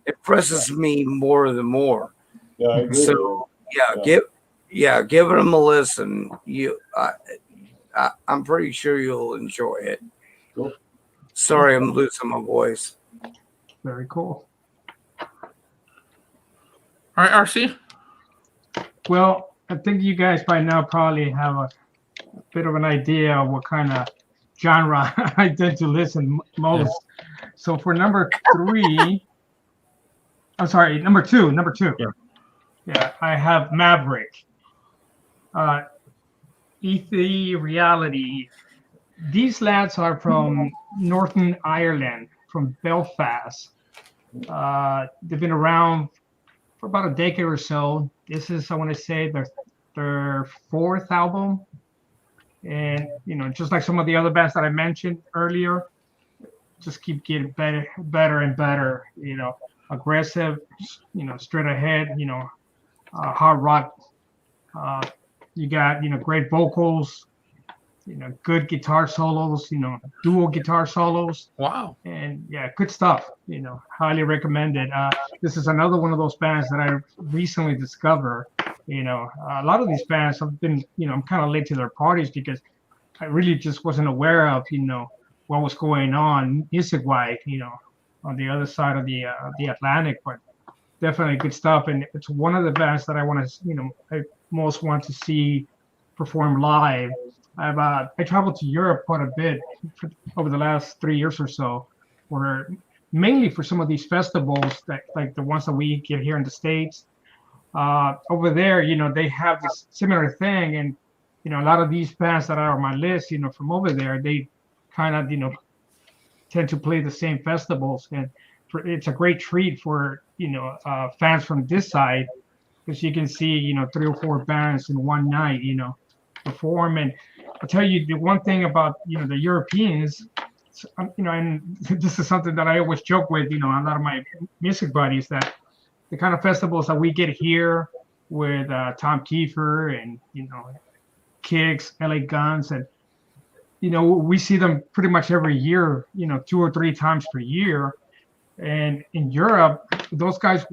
Speaker 1: impresses me more and more.
Speaker 4: Yeah, I agree.
Speaker 1: So give them a listen. I'm pretty sure you'll enjoy it.
Speaker 4: Cool.
Speaker 1: Sorry, I'm losing my voice.
Speaker 3: Very cool.
Speaker 2: All right, RC.
Speaker 3: Well, I think you guys by now probably have a bit of an idea of what kind of genre I tend to listen most. So for number two. Yeah, I have Maverick. Reality. These lads are from Northern Ireland, from Belfast. They've been around for about a decade or so. This is, I want to say, their fourth album. And, just like some of the other bands that I mentioned earlier, just keep getting better and better, aggressive, straight ahead, hard rock. You got, great vocals, good guitar solos, dual guitar solos.
Speaker 2: Wow.
Speaker 3: And yeah, good stuff, highly recommended. This is another one of those bands that I recently discovered. A lot of these bands have been, I'm kind of late to their parties because I really just wasn't aware of, what was going on music-wise, on the other side of the Atlantic, but definitely good stuff. And it's one of the bands that I want to, I most want to see perform live. I traveled to Europe quite a bit over the last 3 years or so, where mainly for some of these festivals that like the ones that we get here in the States. Over there, they have this similar thing, and a lot of these bands that are on my list, from over there, they kind of tend to play the same festivals, and it's a great treat for fans from this side, because you can see 3 or 4 bands in one night perform. And I'll tell you the one thing about the Europeans, and this is something that I always joke with a lot of my music buddies, that the kind of festivals that we get here with Tom Kiefer and Kicks, LA Guns, and we see them pretty much every year, 2 or 3 times per year. And in Europe, those guys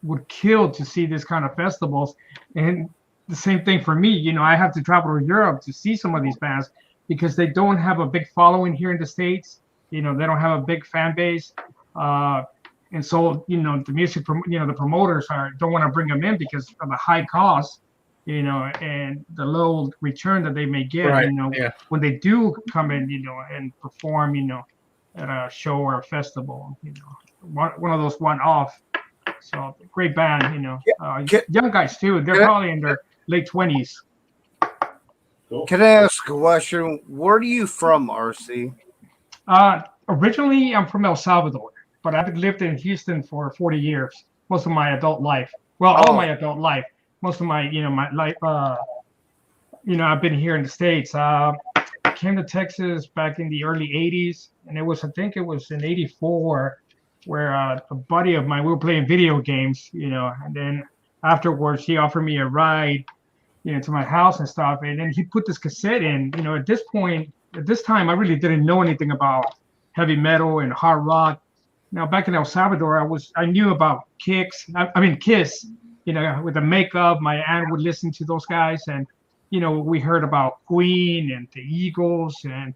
Speaker 3: would kill to see this kind of festivals. And the same thing for me, I have to travel to Europe to see some of these bands because they don't have a big following here in the States. They don't have a big fan base. And so, the music, the promoters don't want to bring them in because of the high cost, and the low return that they may get, when they do come in, and perform, at a show or a festival, one of those one-off. So great band,
Speaker 1: Can-
Speaker 3: young guys too. They're
Speaker 1: can I-
Speaker 3: probably in their late 20s.
Speaker 4: Cool.
Speaker 1: Can I ask a question? Where are you from, RC?
Speaker 3: Originally, I'm from El Salvador, but I've lived in Houston for 40 years, most of my adult life. Well, all
Speaker 1: Oh.
Speaker 3: my adult life, most of my, my life. I've been here in the States. I came to Texas back in the early 80s, and I think it was in 84, where a buddy of mine, we were playing video games, and then afterwards he offered me a ride, to my house and stuff, and then he put this cassette in. At this time, I really didn't know anything about heavy metal and hard rock. Now, back in El Salvador, I knew about Kiss, with the makeup. My aunt would listen to those guys, and we heard about Queen and the Eagles and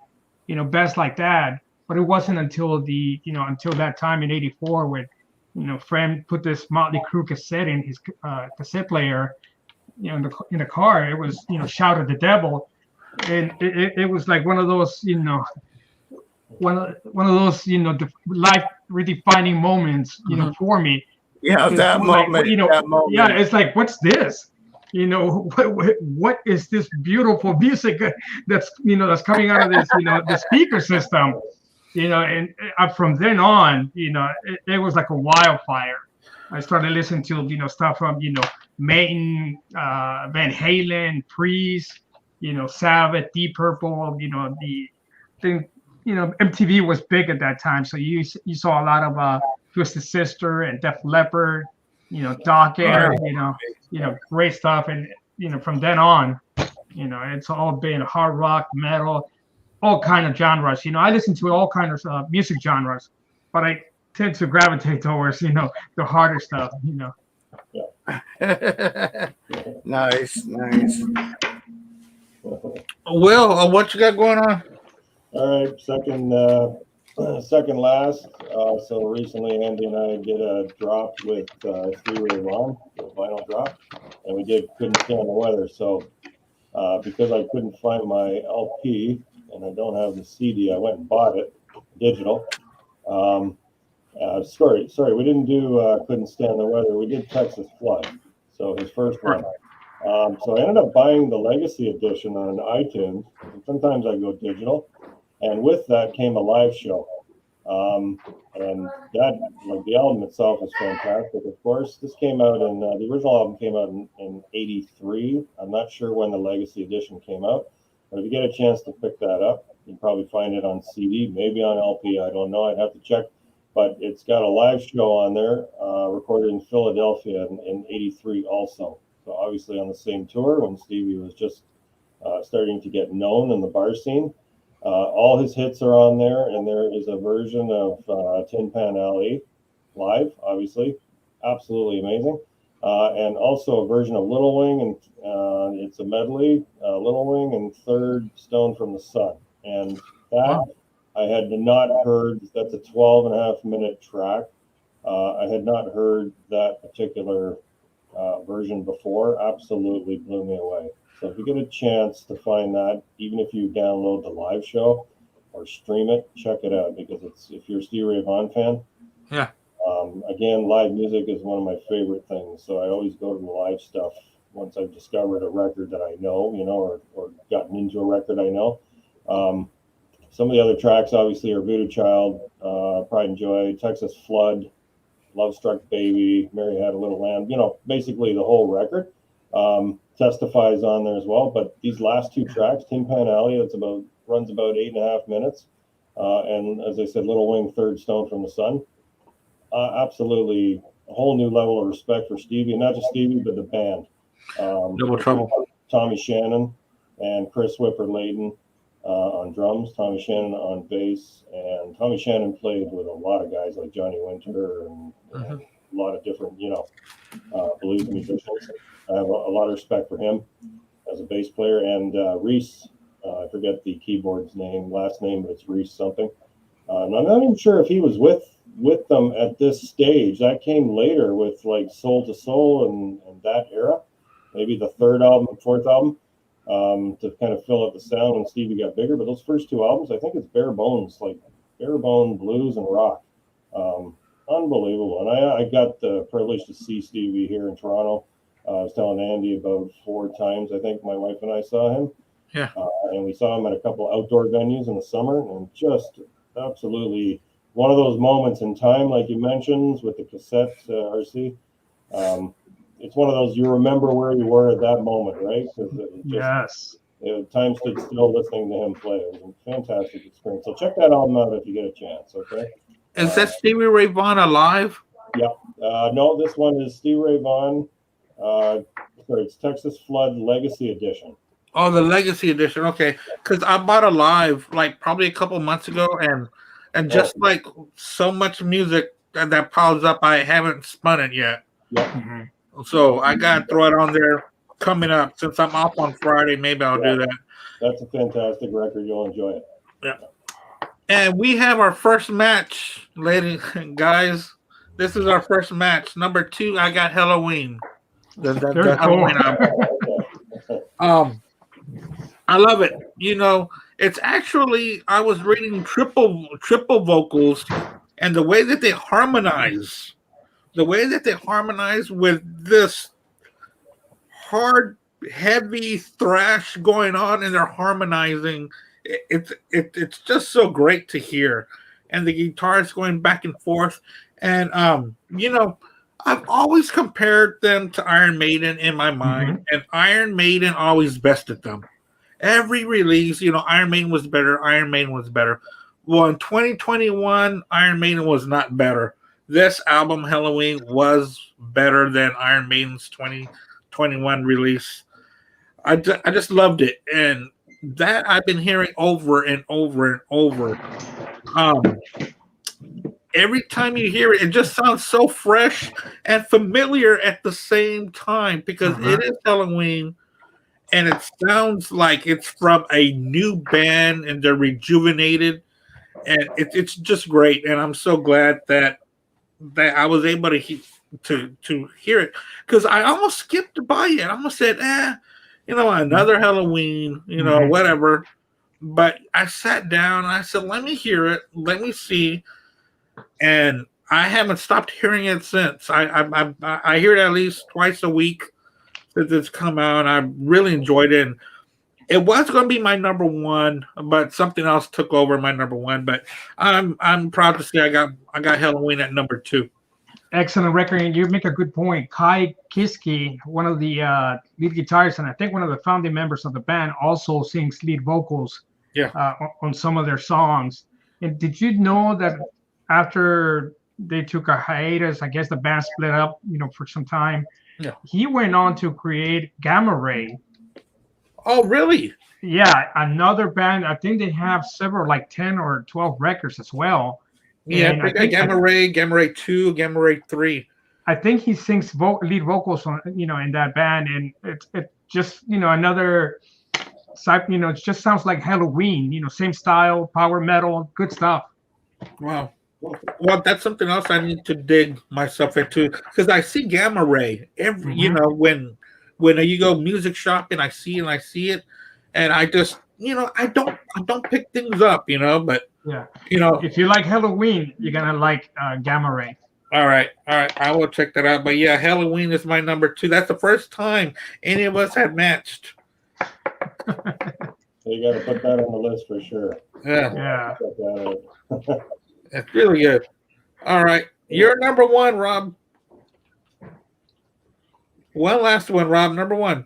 Speaker 3: bands like that. But it wasn't until until that time in '84 when friend put this Motley Crue cassette in his cassette player, in the car. It was Shout at the Devil, and it was like one of those one of those life redefining moments for me.
Speaker 1: Yeah,
Speaker 3: It's
Speaker 1: that
Speaker 3: like,
Speaker 1: moment. That moment.
Speaker 3: yeah, it's like, what's this? What is this beautiful music that's coming out of this the speaker system? And from then on, it was like a wildfire. I started listening to stuff from Maiden, Van Halen, Priest, Sabbath, Deep Purple. The thing. MTV was big at that time, so you saw a lot of Twisted Sister and Def Leppard, Dokken, great stuff. And from then on, it's all been hard rock, metal, all kind of genres. I listen to all kinds of music genres, but I tend to gravitate towards the harder stuff.
Speaker 1: Nice.
Speaker 2: Will, what you got going on?
Speaker 4: All right, second last. So recently, Andy and I did a drop with Stevie Ray Vaughan, a vinyl drop, and we couldn't stand the weather. So because I couldn't find my LP and I don't have the CD, I went and bought it digital. Sorry, we didn't do Couldn't Stand the Weather. We did Texas Flood. So his first one. So I ended up buying the Legacy Edition on iTunes. Sometimes I go digital. And with that came a live show. And that, like, the album itself is fantastic, of course. This came out the original album came out in 83. I'm not sure when the Legacy Edition came out. But if you get a chance to pick that up, you can probably find it on CD, maybe on LP. I don't know. I'd have to check. But it's got a live show on there, recorded in Philadelphia in 83 also. So obviously on the same tour when Stevie was just starting to get known in the bar scene. All his hits are on there, and there is a version of Tin Pan Alley live, obviously. Absolutely amazing. And also a version of Little Wing, and it's a medley, Little Wing and Third Stone from the Sun. And that I had not heard. That's a 12.5-minute track. I had not heard that particular version before. Absolutely blew me away. So if you get a chance to find that, even if you download the live show or stream it, check it out, because if you're a Stevie Ray Vaughan fan,
Speaker 2: Yeah.
Speaker 4: Again, live music is one of my favorite things. So I always go to the live stuff once I've discovered a record that I know, or gotten into a record I know. Some of the other tracks obviously are Voodoo Child, Pride and Joy, Texas Flood, Love Struck Baby, Mary Had a Little Lamb, basically the whole record. Testifies on there as well. But these last two tracks, Tin Pan Alley, runs about 8.5 minutes. And as I said, Little Wing, Third Stone from the Sun. Absolutely a whole new level of respect for Stevie, and not just Stevie, but the band.
Speaker 2: Double Trouble.
Speaker 4: Tommy Shannon and Chris Whipper-Layton on drums, Tommy Shannon on bass, and Tommy Shannon played with a lot of guys like Johnny Winter and a lot of different, blues musicians. I have a lot of respect for him as a bass player. And Reese, I forget the keyboard's last name, but it's Reese something. And I'm not even sure if he was with them at this stage. That came later with like Soul to Soul and that era, maybe the third album, fourth album, to kind of fill up the sound when Stevie got bigger. But those first two albums, I think it's bare bones, like bare bone blues and rock. unbelievable. And I got the privilege to see Stevie here in Toronto. I was telling Andy about 4 times, I think my wife and I saw him.
Speaker 2: Yeah.
Speaker 4: And we saw him at a couple outdoor venues in the summer, and just absolutely one of those moments in time, like you mentioned, with the cassette, RC. It's one of those, you remember where you were at that moment, right?
Speaker 3: Yes.
Speaker 4: Time stood still listening to him play. It was a fantastic experience. So check that album out if you get a chance, okay?
Speaker 2: Is that Stevie Ray Vaughan alive?
Speaker 4: No, this one is Stevie Ray Vaughan. Sorry, it's Texas Flood Legacy Edition.
Speaker 2: Oh, the Legacy Edition. Okay, because I bought a live like probably a couple months ago, and just like so much music that piles up, I haven't spun it yet.
Speaker 4: Yeah.
Speaker 3: Mm-hmm.
Speaker 2: So I gotta throw it on there coming up. Since I'm off on Friday, maybe I'll do that.
Speaker 4: That's a fantastic record. You'll enjoy it.
Speaker 2: Yeah. And we have our first match, ladies and guys. This is our first match. Number 2, I got Halloween.
Speaker 3: Very
Speaker 2: The Halloween album. I love it. You know, it's actually, I was reading triple vocals, and the way that they harmonize with this hard, heavy thrash going on, and they're harmonizing. It's just so great to hear, and the guitars going back and forth. And you know, I've always compared them to Iron Maiden in my mind, and Iron Maiden always bested them. Every release, you know, Iron Maiden was better. Well, in 2021, Iron Maiden was not better. This album, Halloween, was better than Iron Maiden's 2021 release. I just loved it, and that I've been hearing over and over and over. Every time you hear it, it just sounds so fresh and familiar at the same time, because it is Halloween, and it sounds like it's from a new band and they're rejuvenated, and it's just great. And I'm so glad that I was able to hear it, because I almost skipped by it. I almost said, you know, another Halloween, you know, whatever. But I sat down and I said, let me hear it, let me see. And I haven't stopped hearing it since. I hear it at least twice a week since it's come out. I really enjoyed it. And it was going to be my number 1, but something else took over my number 1. But I'm proud to say I got Halloween at number 2.
Speaker 3: Excellent record, and you make a good point. Kai Kiske, one of the lead guitarists, and I think one of the founding members of the band, also sings lead vocals. On some of their songs. And did you know that after they took a hiatus, I guess the band split up, you know, for some time. He went on to create Gamma Ray.
Speaker 2: Oh, really?
Speaker 3: Yeah, another band. I think they have several, like 10 or 12 records as well.
Speaker 2: Yeah, I think Gamma Ray 2, Gamma Ray 3.
Speaker 3: I think he sings lead vocals on, you know, in that band, and it just, you know, another, you know, it just sounds like Halloween. You know, same style, power metal, good stuff.
Speaker 2: Wow. Well, that's something else I need to dig myself into, because I see Gamma Ray every, you know, when you go music shopping, I see it, and I just, you know, I don't pick things up, you know, but you know,
Speaker 3: if you like Halloween, you're gonna like Gamma Ray.
Speaker 2: All right, I will check that out. But yeah, Halloween is my number 2. That's the first time any of us had matched.
Speaker 4: So you got to put that on the list for sure.
Speaker 2: Yeah.
Speaker 4: Check that out.
Speaker 2: It's really good. All right. You're number 1, Rob. One last one, Rob. Number 1.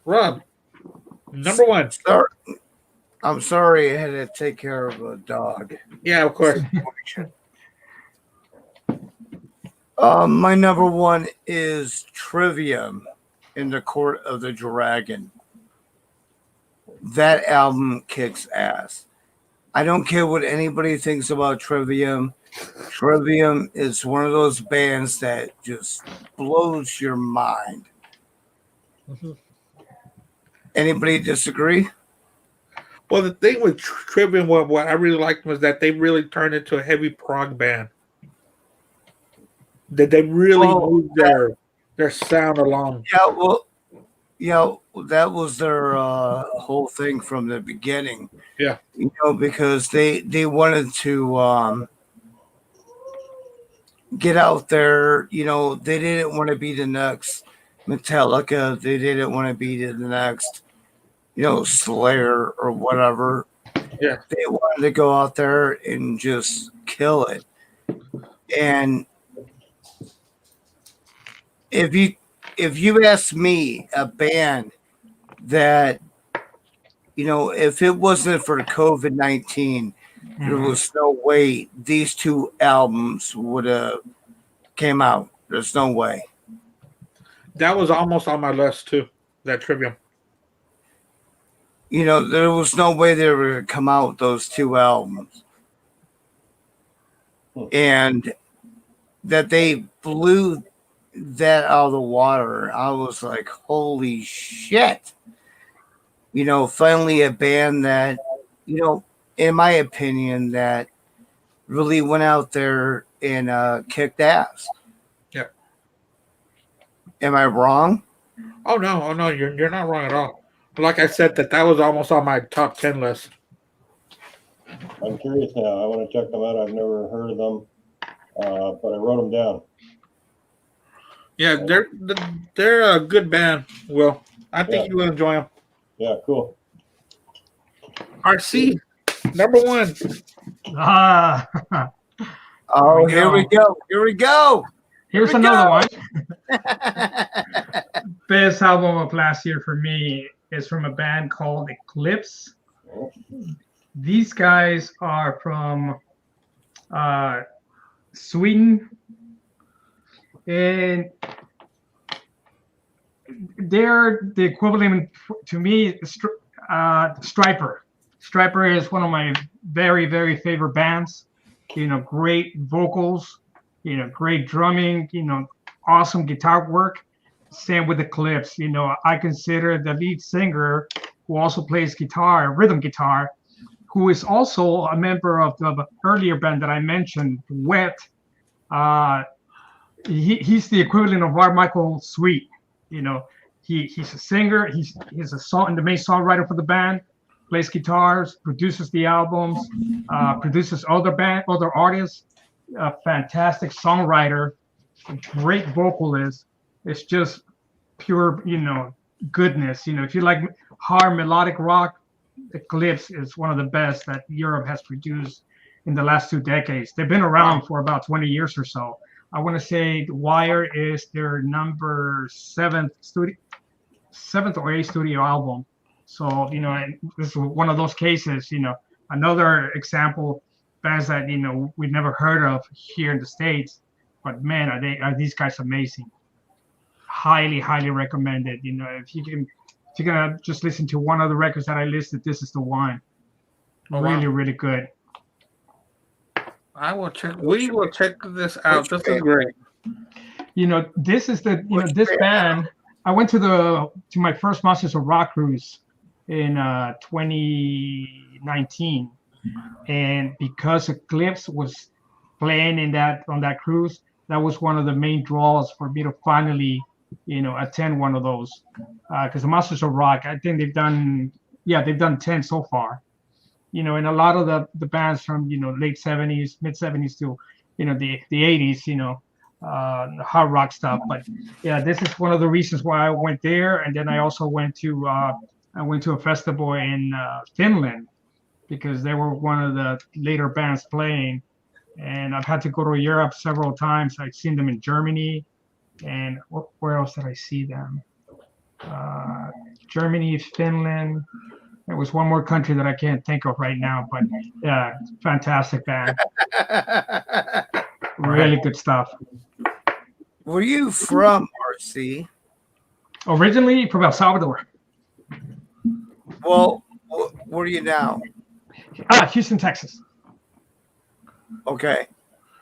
Speaker 2: Rob. Number 1.
Speaker 1: I'm sorry, I had to take care of a dog.
Speaker 2: Yeah, of course.
Speaker 1: My number 1 is Trivium in the Court of the Dragon. That album kicks ass. I don't care what anybody thinks about Trivium. Trivium is one of those bands that just blows your mind. Anybody disagree?
Speaker 2: Well, the thing with Trivium, what I really liked was that they really turned into a heavy prog band. That they really moved their sound along.
Speaker 1: Yeah, well, you know, that was their whole thing from the beginning.
Speaker 2: Yeah.
Speaker 1: Because they wanted to get out there. They didn't want to be the next Metallica. They didn't want to be the next, Slayer or whatever.
Speaker 2: Yeah.
Speaker 1: They wanted to go out there and just kill it. And if you ask me, a band that, if it wasn't for COVID-19, there was no way these two albums would have came out. There's no way.
Speaker 2: That was almost on my list too. That Trivium.
Speaker 1: There was no way they were going to come out, those two albums. And that they blew that out of the water. I was like, holy shit. Finally a band that, in my opinion, that really went out there and kicked ass.
Speaker 2: Yeah.
Speaker 1: Am I wrong?
Speaker 2: Oh no, you're not wrong at all. Like I said, that was almost on my top 10 list.
Speaker 4: I'm curious now. I want to check them out. I've never heard of them, but I wrote them down.
Speaker 2: Yeah, they're a good band. Will, I think you will enjoy them.
Speaker 4: Yeah, cool.
Speaker 2: RC, number 1.
Speaker 3: Ah,
Speaker 1: Oh, here we go.
Speaker 3: here's another one. Best album of last year for me is from a band called Eclipse. These guys are from Sweden, and they're the equivalent to me. Striper. Striper is one of my very, very favorite bands. Great vocals, great drumming, awesome guitar work. Same with Eclipse. I consider the lead singer, who also plays guitar, rhythm guitar, who is also a member of the earlier band that I mentioned, Wet. He's the equivalent of our Michael Sweet. He's a singer. He's the main songwriter for the band. Plays guitars, produces the albums, produces other artists. A fantastic songwriter, a great vocalist. It's just pure, goodness. If you like hard melodic rock, Eclipse is one of the best that Europe has produced in the last 2 decades. They've been around for about 20 years or so. I want to say Wire is their number 7th or 8th studio album. So, this is one of those cases, another example, bands that, we've never heard of here in the States, but man, are these guys amazing. Highly, highly recommended. If you're gonna just listen to one of the records that I listed, this is the one. Really, really good.
Speaker 2: I will check. We will check this out. This is great.
Speaker 3: This is this band. I went to my first Masters of Rock cruise in 2019, and because Eclipse was playing on that cruise, that was one of the main draws for me to finally attend one of those, because the Masters of Rock, I think they've done 10 so far, and a lot of the bands from late 70s, mid 70s to the 80s, hard rock stuff. But yeah, this is one of the reasons why I went there. And then I also went to a festival in Finland, because they were one of the later bands playing. And I've had to go to Europe several times. I've seen them in Germany, and where else did I see them? Germany, Finland. There was one more country that I can't think of right now, but yeah, fantastic band. Really good stuff.
Speaker 1: Were you from RC?
Speaker 3: Originally from El Salvador.
Speaker 1: Well, where are you now?
Speaker 3: Houston, Texas.
Speaker 1: Okay.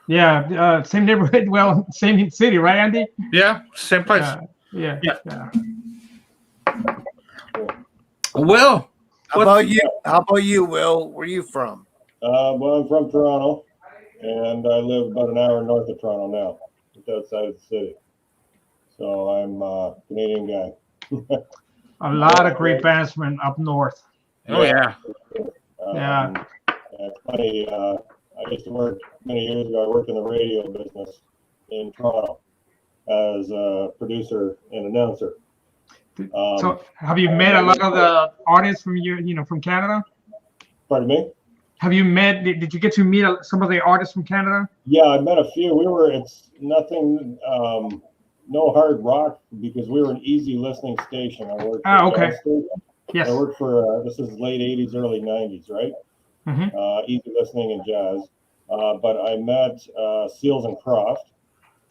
Speaker 3: Yeah, same neighborhood. Well, same city, right, Andy?
Speaker 2: Yeah, same place.
Speaker 3: Yeah.
Speaker 2: Will,
Speaker 1: how about you, Will? Where are you from?
Speaker 4: Well, I'm from Toronto, and I live about an hour north of Toronto now, just outside of the city. So I'm a Canadian guy.
Speaker 3: A lot of great bands from up north.
Speaker 2: Oh yeah.
Speaker 3: Yeah.
Speaker 4: It's funny. I used to work many years ago. I worked in the radio business in Toronto as a producer and announcer.
Speaker 3: So have you met a lot of the artists from from Canada?
Speaker 4: Pardon me?
Speaker 3: Have you met? Did you get to meet some of the artists from Canada?
Speaker 4: Yeah, I met a few. It's nothing, no hard rock because we were an easy listening station. I worked for
Speaker 3: okay.
Speaker 4: Jazz Station.
Speaker 3: Yes.
Speaker 4: I worked for, this is late 80s, early 90s, right?
Speaker 3: Mm-hmm.
Speaker 4: Easy listening and jazz. But I met Seals and Croft.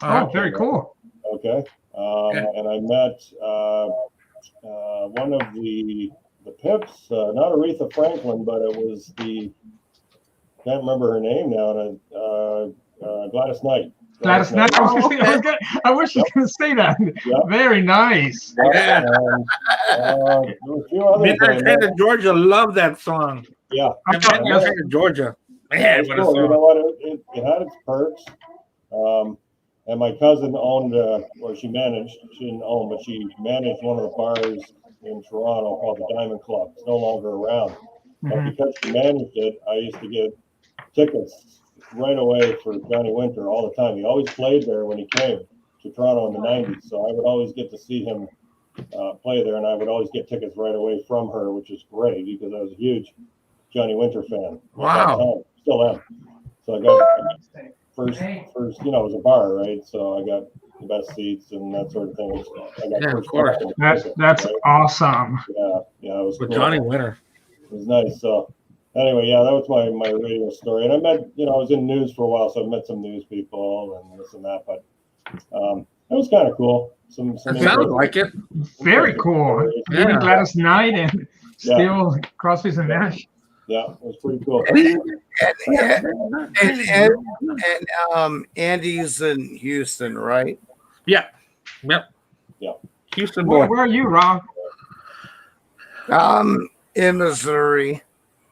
Speaker 3: Oh, very cool.
Speaker 4: Okay. And I met one of the Pips, not Aretha Franklin, but it was can't remember her name now, Gladys Knight.
Speaker 3: Gladys Knight. I wish you could say that.
Speaker 4: Yep.
Speaker 3: Very nice.
Speaker 2: Yeah.
Speaker 4: There were a few others.
Speaker 2: Midnight Train to Georgia, love that song.
Speaker 4: Yeah.
Speaker 2: Midnight Train to Georgia. Man, what a
Speaker 4: Cool. You know
Speaker 2: song.
Speaker 4: what? It had its perks. And my cousin owned, or she didn't own, but she managed one of the bars in Toronto called the Diamond Club. It's no longer around. But because she managed it, I used to get tickets right away for Johnny Winter all the time. He always played there when he came to Toronto in the 90s. So I would always get to see him play there, and I would always get tickets right away from her, which is great because I was a huge Johnny Winter fan.
Speaker 2: Wow.
Speaker 4: Still am. So I got first, it was a bar, right? So I got the best seats and that sort of thing.
Speaker 2: Yeah, of course.
Speaker 3: That's
Speaker 4: right?
Speaker 3: awesome.
Speaker 4: Yeah, it was
Speaker 2: With
Speaker 4: cool.
Speaker 2: Johnny Winter.
Speaker 4: It was nice. So anyway, yeah, that was my radio story. And I met, I was in news for a while, so I met some news people and this and that. But it was kind of cool. Some
Speaker 2: It sounds like it.
Speaker 3: Very cool.
Speaker 2: Yeah.
Speaker 3: Meeting Gladys Knight and still Crosby's and Nash.
Speaker 4: Yeah, it was pretty cool.
Speaker 1: And Andy's in Houston, right?
Speaker 2: Yeah. Yep.
Speaker 4: Yeah.
Speaker 2: Houston boy.
Speaker 3: Where are you, Rob?
Speaker 1: In Missouri.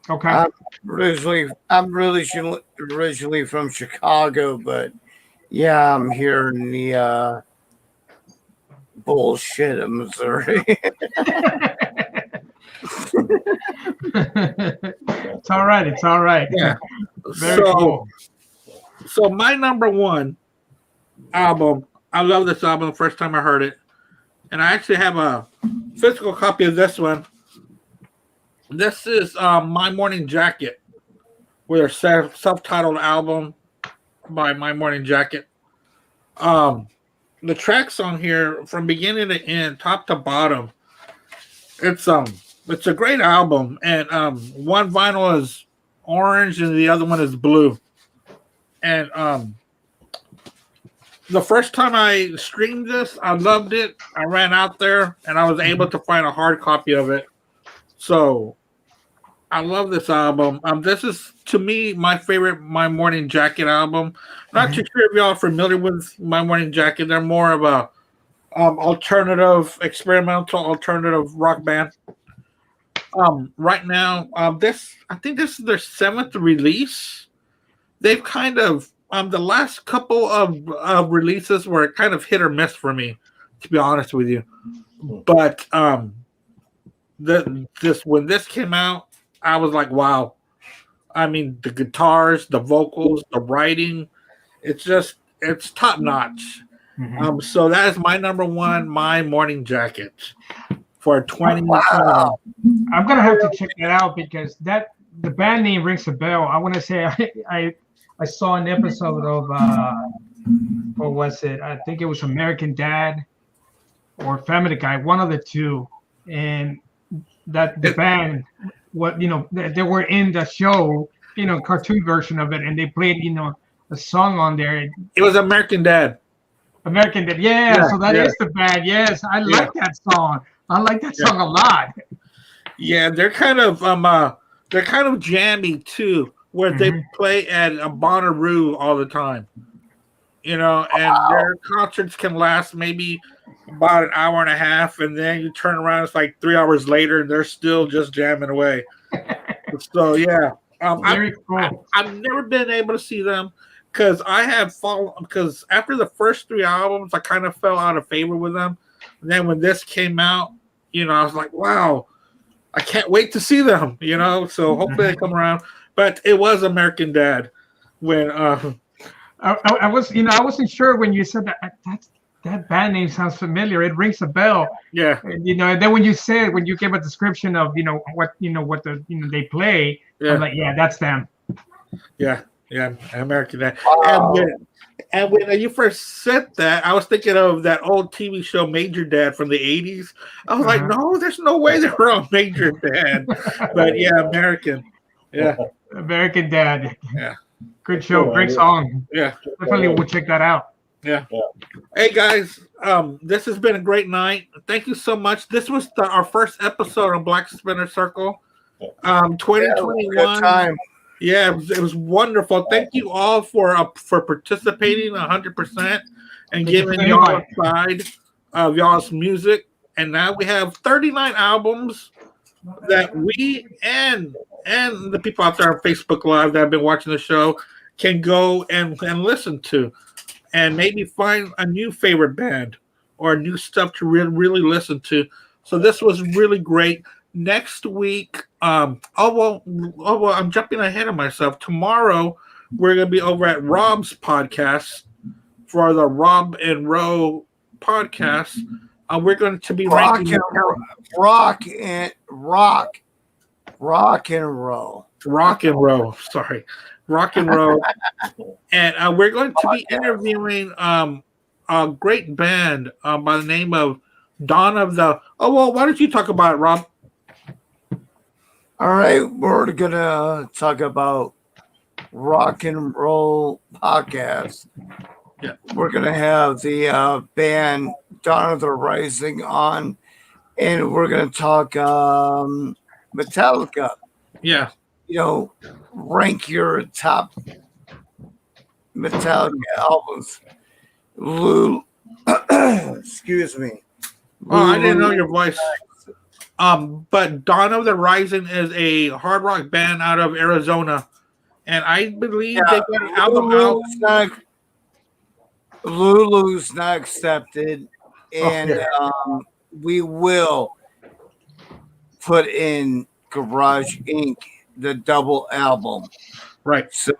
Speaker 3: Okay.
Speaker 1: I'm originally from Chicago, but yeah, I'm here in the bullshit of Missouri.
Speaker 3: It's all right. It's all right.
Speaker 2: Yeah.
Speaker 3: Very cool.
Speaker 2: So my number one album, I love this album the first time I heard it. And I actually have a physical copy of this one. This is My Morning Jacket, with a self-titled album by My Morning Jacket. The tracks on here from beginning to end, top to bottom, it's a great album. And one vinyl is orange and the other one is blue. And the first time I streamed this, I loved it. I ran out there and I was able to find a hard copy of it. So I love this album. This is, to me, my favorite My Morning Jacket album. Not too sure if y'all are familiar with My Morning Jacket. They're more of a experimental alternative rock band. Right now, I think this is their 7th release. They've kind of the last couple of releases were kind of hit or miss for me, to be honest with you. But when this came out, I was like, wow. I mean, the guitars, the vocals, the writing, it's top notch. So that is my number one, My Morning Jacket for 2020.
Speaker 1: Wow.
Speaker 3: I'm gonna have to check that out because the band name rings a bell. I want to say I saw an episode of what was it? I think it was American Dad or Family Guy, one of the two, and that the band, they were in the show, cartoon version of it, and they played a song on there.
Speaker 2: It was American Dad.
Speaker 3: American Dad, yeah. So that is the band. Yes, I like that song. I like that song a lot.
Speaker 2: Yeah, they're kind of jammy too, where they play at a Bonnaroo all the time. And their concerts can last maybe about an hour and a half, and then you turn around, it's like 3 hours later, and they're still just jamming away. So yeah,
Speaker 3: Very cool.
Speaker 2: I've never been able to see them because because after the first 3 albums, I kind of fell out of favor with them. And then when this came out, I was like, wow, I can't wait to see them. So hopefully they come around. But it was American Dad when.
Speaker 3: I was, I wasn't sure when you said that band name sounds familiar. It rings a bell.
Speaker 2: Yeah.
Speaker 3: And, and then when you gave a description of, what they play,
Speaker 2: Yeah.
Speaker 3: I'm like, yeah, that's them.
Speaker 2: Yeah. American Dad.
Speaker 1: Wow.
Speaker 2: And when you first said that, I was thinking of that old TV show Major Dad from the 80s. I was like, no, there's no way they're on Major Dad. But yeah, American. Yeah.
Speaker 3: American Dad.
Speaker 2: Yeah.
Speaker 3: Good show. Great song.
Speaker 2: Yeah.
Speaker 3: Definitely we'll check that out.
Speaker 2: Yeah. Hey guys, this has been a great night. Thank you so much. This was our first episode on Black Spinner Circle. 2021.
Speaker 1: Good time.
Speaker 2: Yeah, it was wonderful. Thank you all for participating 100% and giving y'all a side of y'all's music. And now we have 39 albums that we and the people out there on Facebook Live that have been watching the show can go and listen to, and maybe find a new favorite band or new stuff to really listen to. So this was really great. Next week, I'm jumping ahead of myself. Tomorrow, we're going to be over at Rob's podcast for the Rob and Row podcast. We're going to be
Speaker 1: rock
Speaker 2: ranking
Speaker 1: and roll. Rock and roll. And we're going to be interviewing a great band by the name of Dawn of the. Oh well, why don't you talk about it, Rob? All right, we're gonna talk about rock and roll podcast.
Speaker 2: Yeah,
Speaker 1: we're gonna have the band Dawn of the Rising on, and we're gonna talk Metallica.
Speaker 2: Yeah,
Speaker 1: rank your top Metallica albums. Excuse me.
Speaker 2: Oh, I didn't know your voice. But Dawn of the Rising is a hard rock band out of Arizona, and I believe they got an album out.
Speaker 1: Lulu's not accepted, and we will put in Garage Inc., the double album.
Speaker 2: Right.
Speaker 1: So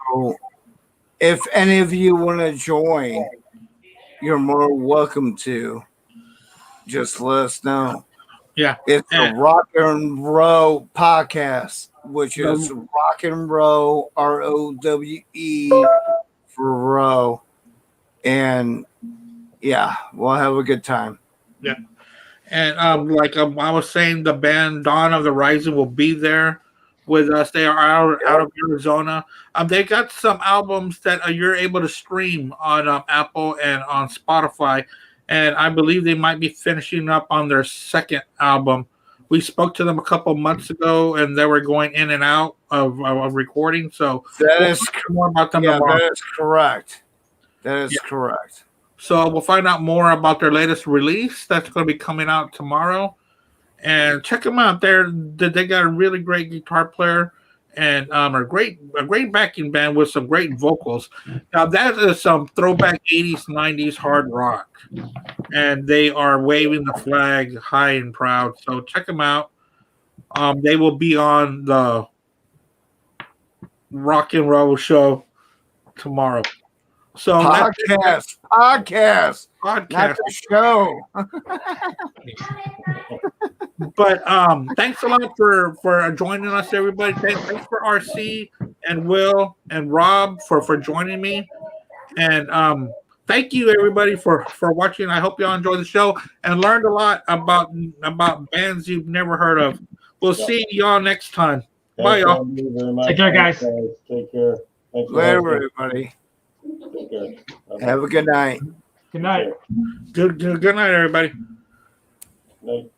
Speaker 1: if any of you want to join, you're more welcome to. Just let us know.
Speaker 2: Yeah.
Speaker 1: It's a Rock and Row podcast, which is Rock and Row, ROWE for row. And yeah, we'll have a good time.
Speaker 2: Yeah. And I was saying, the band Dawn of the Rising will be there with us. They are out of Arizona. They got some albums that you're able to stream on Apple and on Spotify. And I believe they might be finishing up on their second album. We spoke to them a couple months ago, and they were going in and out of recording. So
Speaker 1: that is
Speaker 2: more about them.
Speaker 1: Yeah, that is correct. That is correct.
Speaker 2: So we'll find out more about their latest release that's going to be coming out tomorrow. And check them out. They got a really great guitar player and a great backing band with some great vocals. Now that is some throwback 80s, 90s hard rock. And they are waving the flag high and proud. So check them out. They will be on the Rock and Roll show tomorrow. So
Speaker 1: podcast, not the show.
Speaker 2: But thanks a lot for joining us, everybody. Thanks for RC and Will and Rob for joining me. And thank you everybody for watching. I hope y'all enjoyed the show and learned a lot about bands you've never heard of. We'll see y'all next time. Bye, y'all.
Speaker 3: Take care, guys.
Speaker 4: Take care. Thanks
Speaker 1: Later, everybody.
Speaker 4: Take care.
Speaker 1: Have a good night.
Speaker 3: Good night.
Speaker 2: Good night, everybody.
Speaker 4: Night.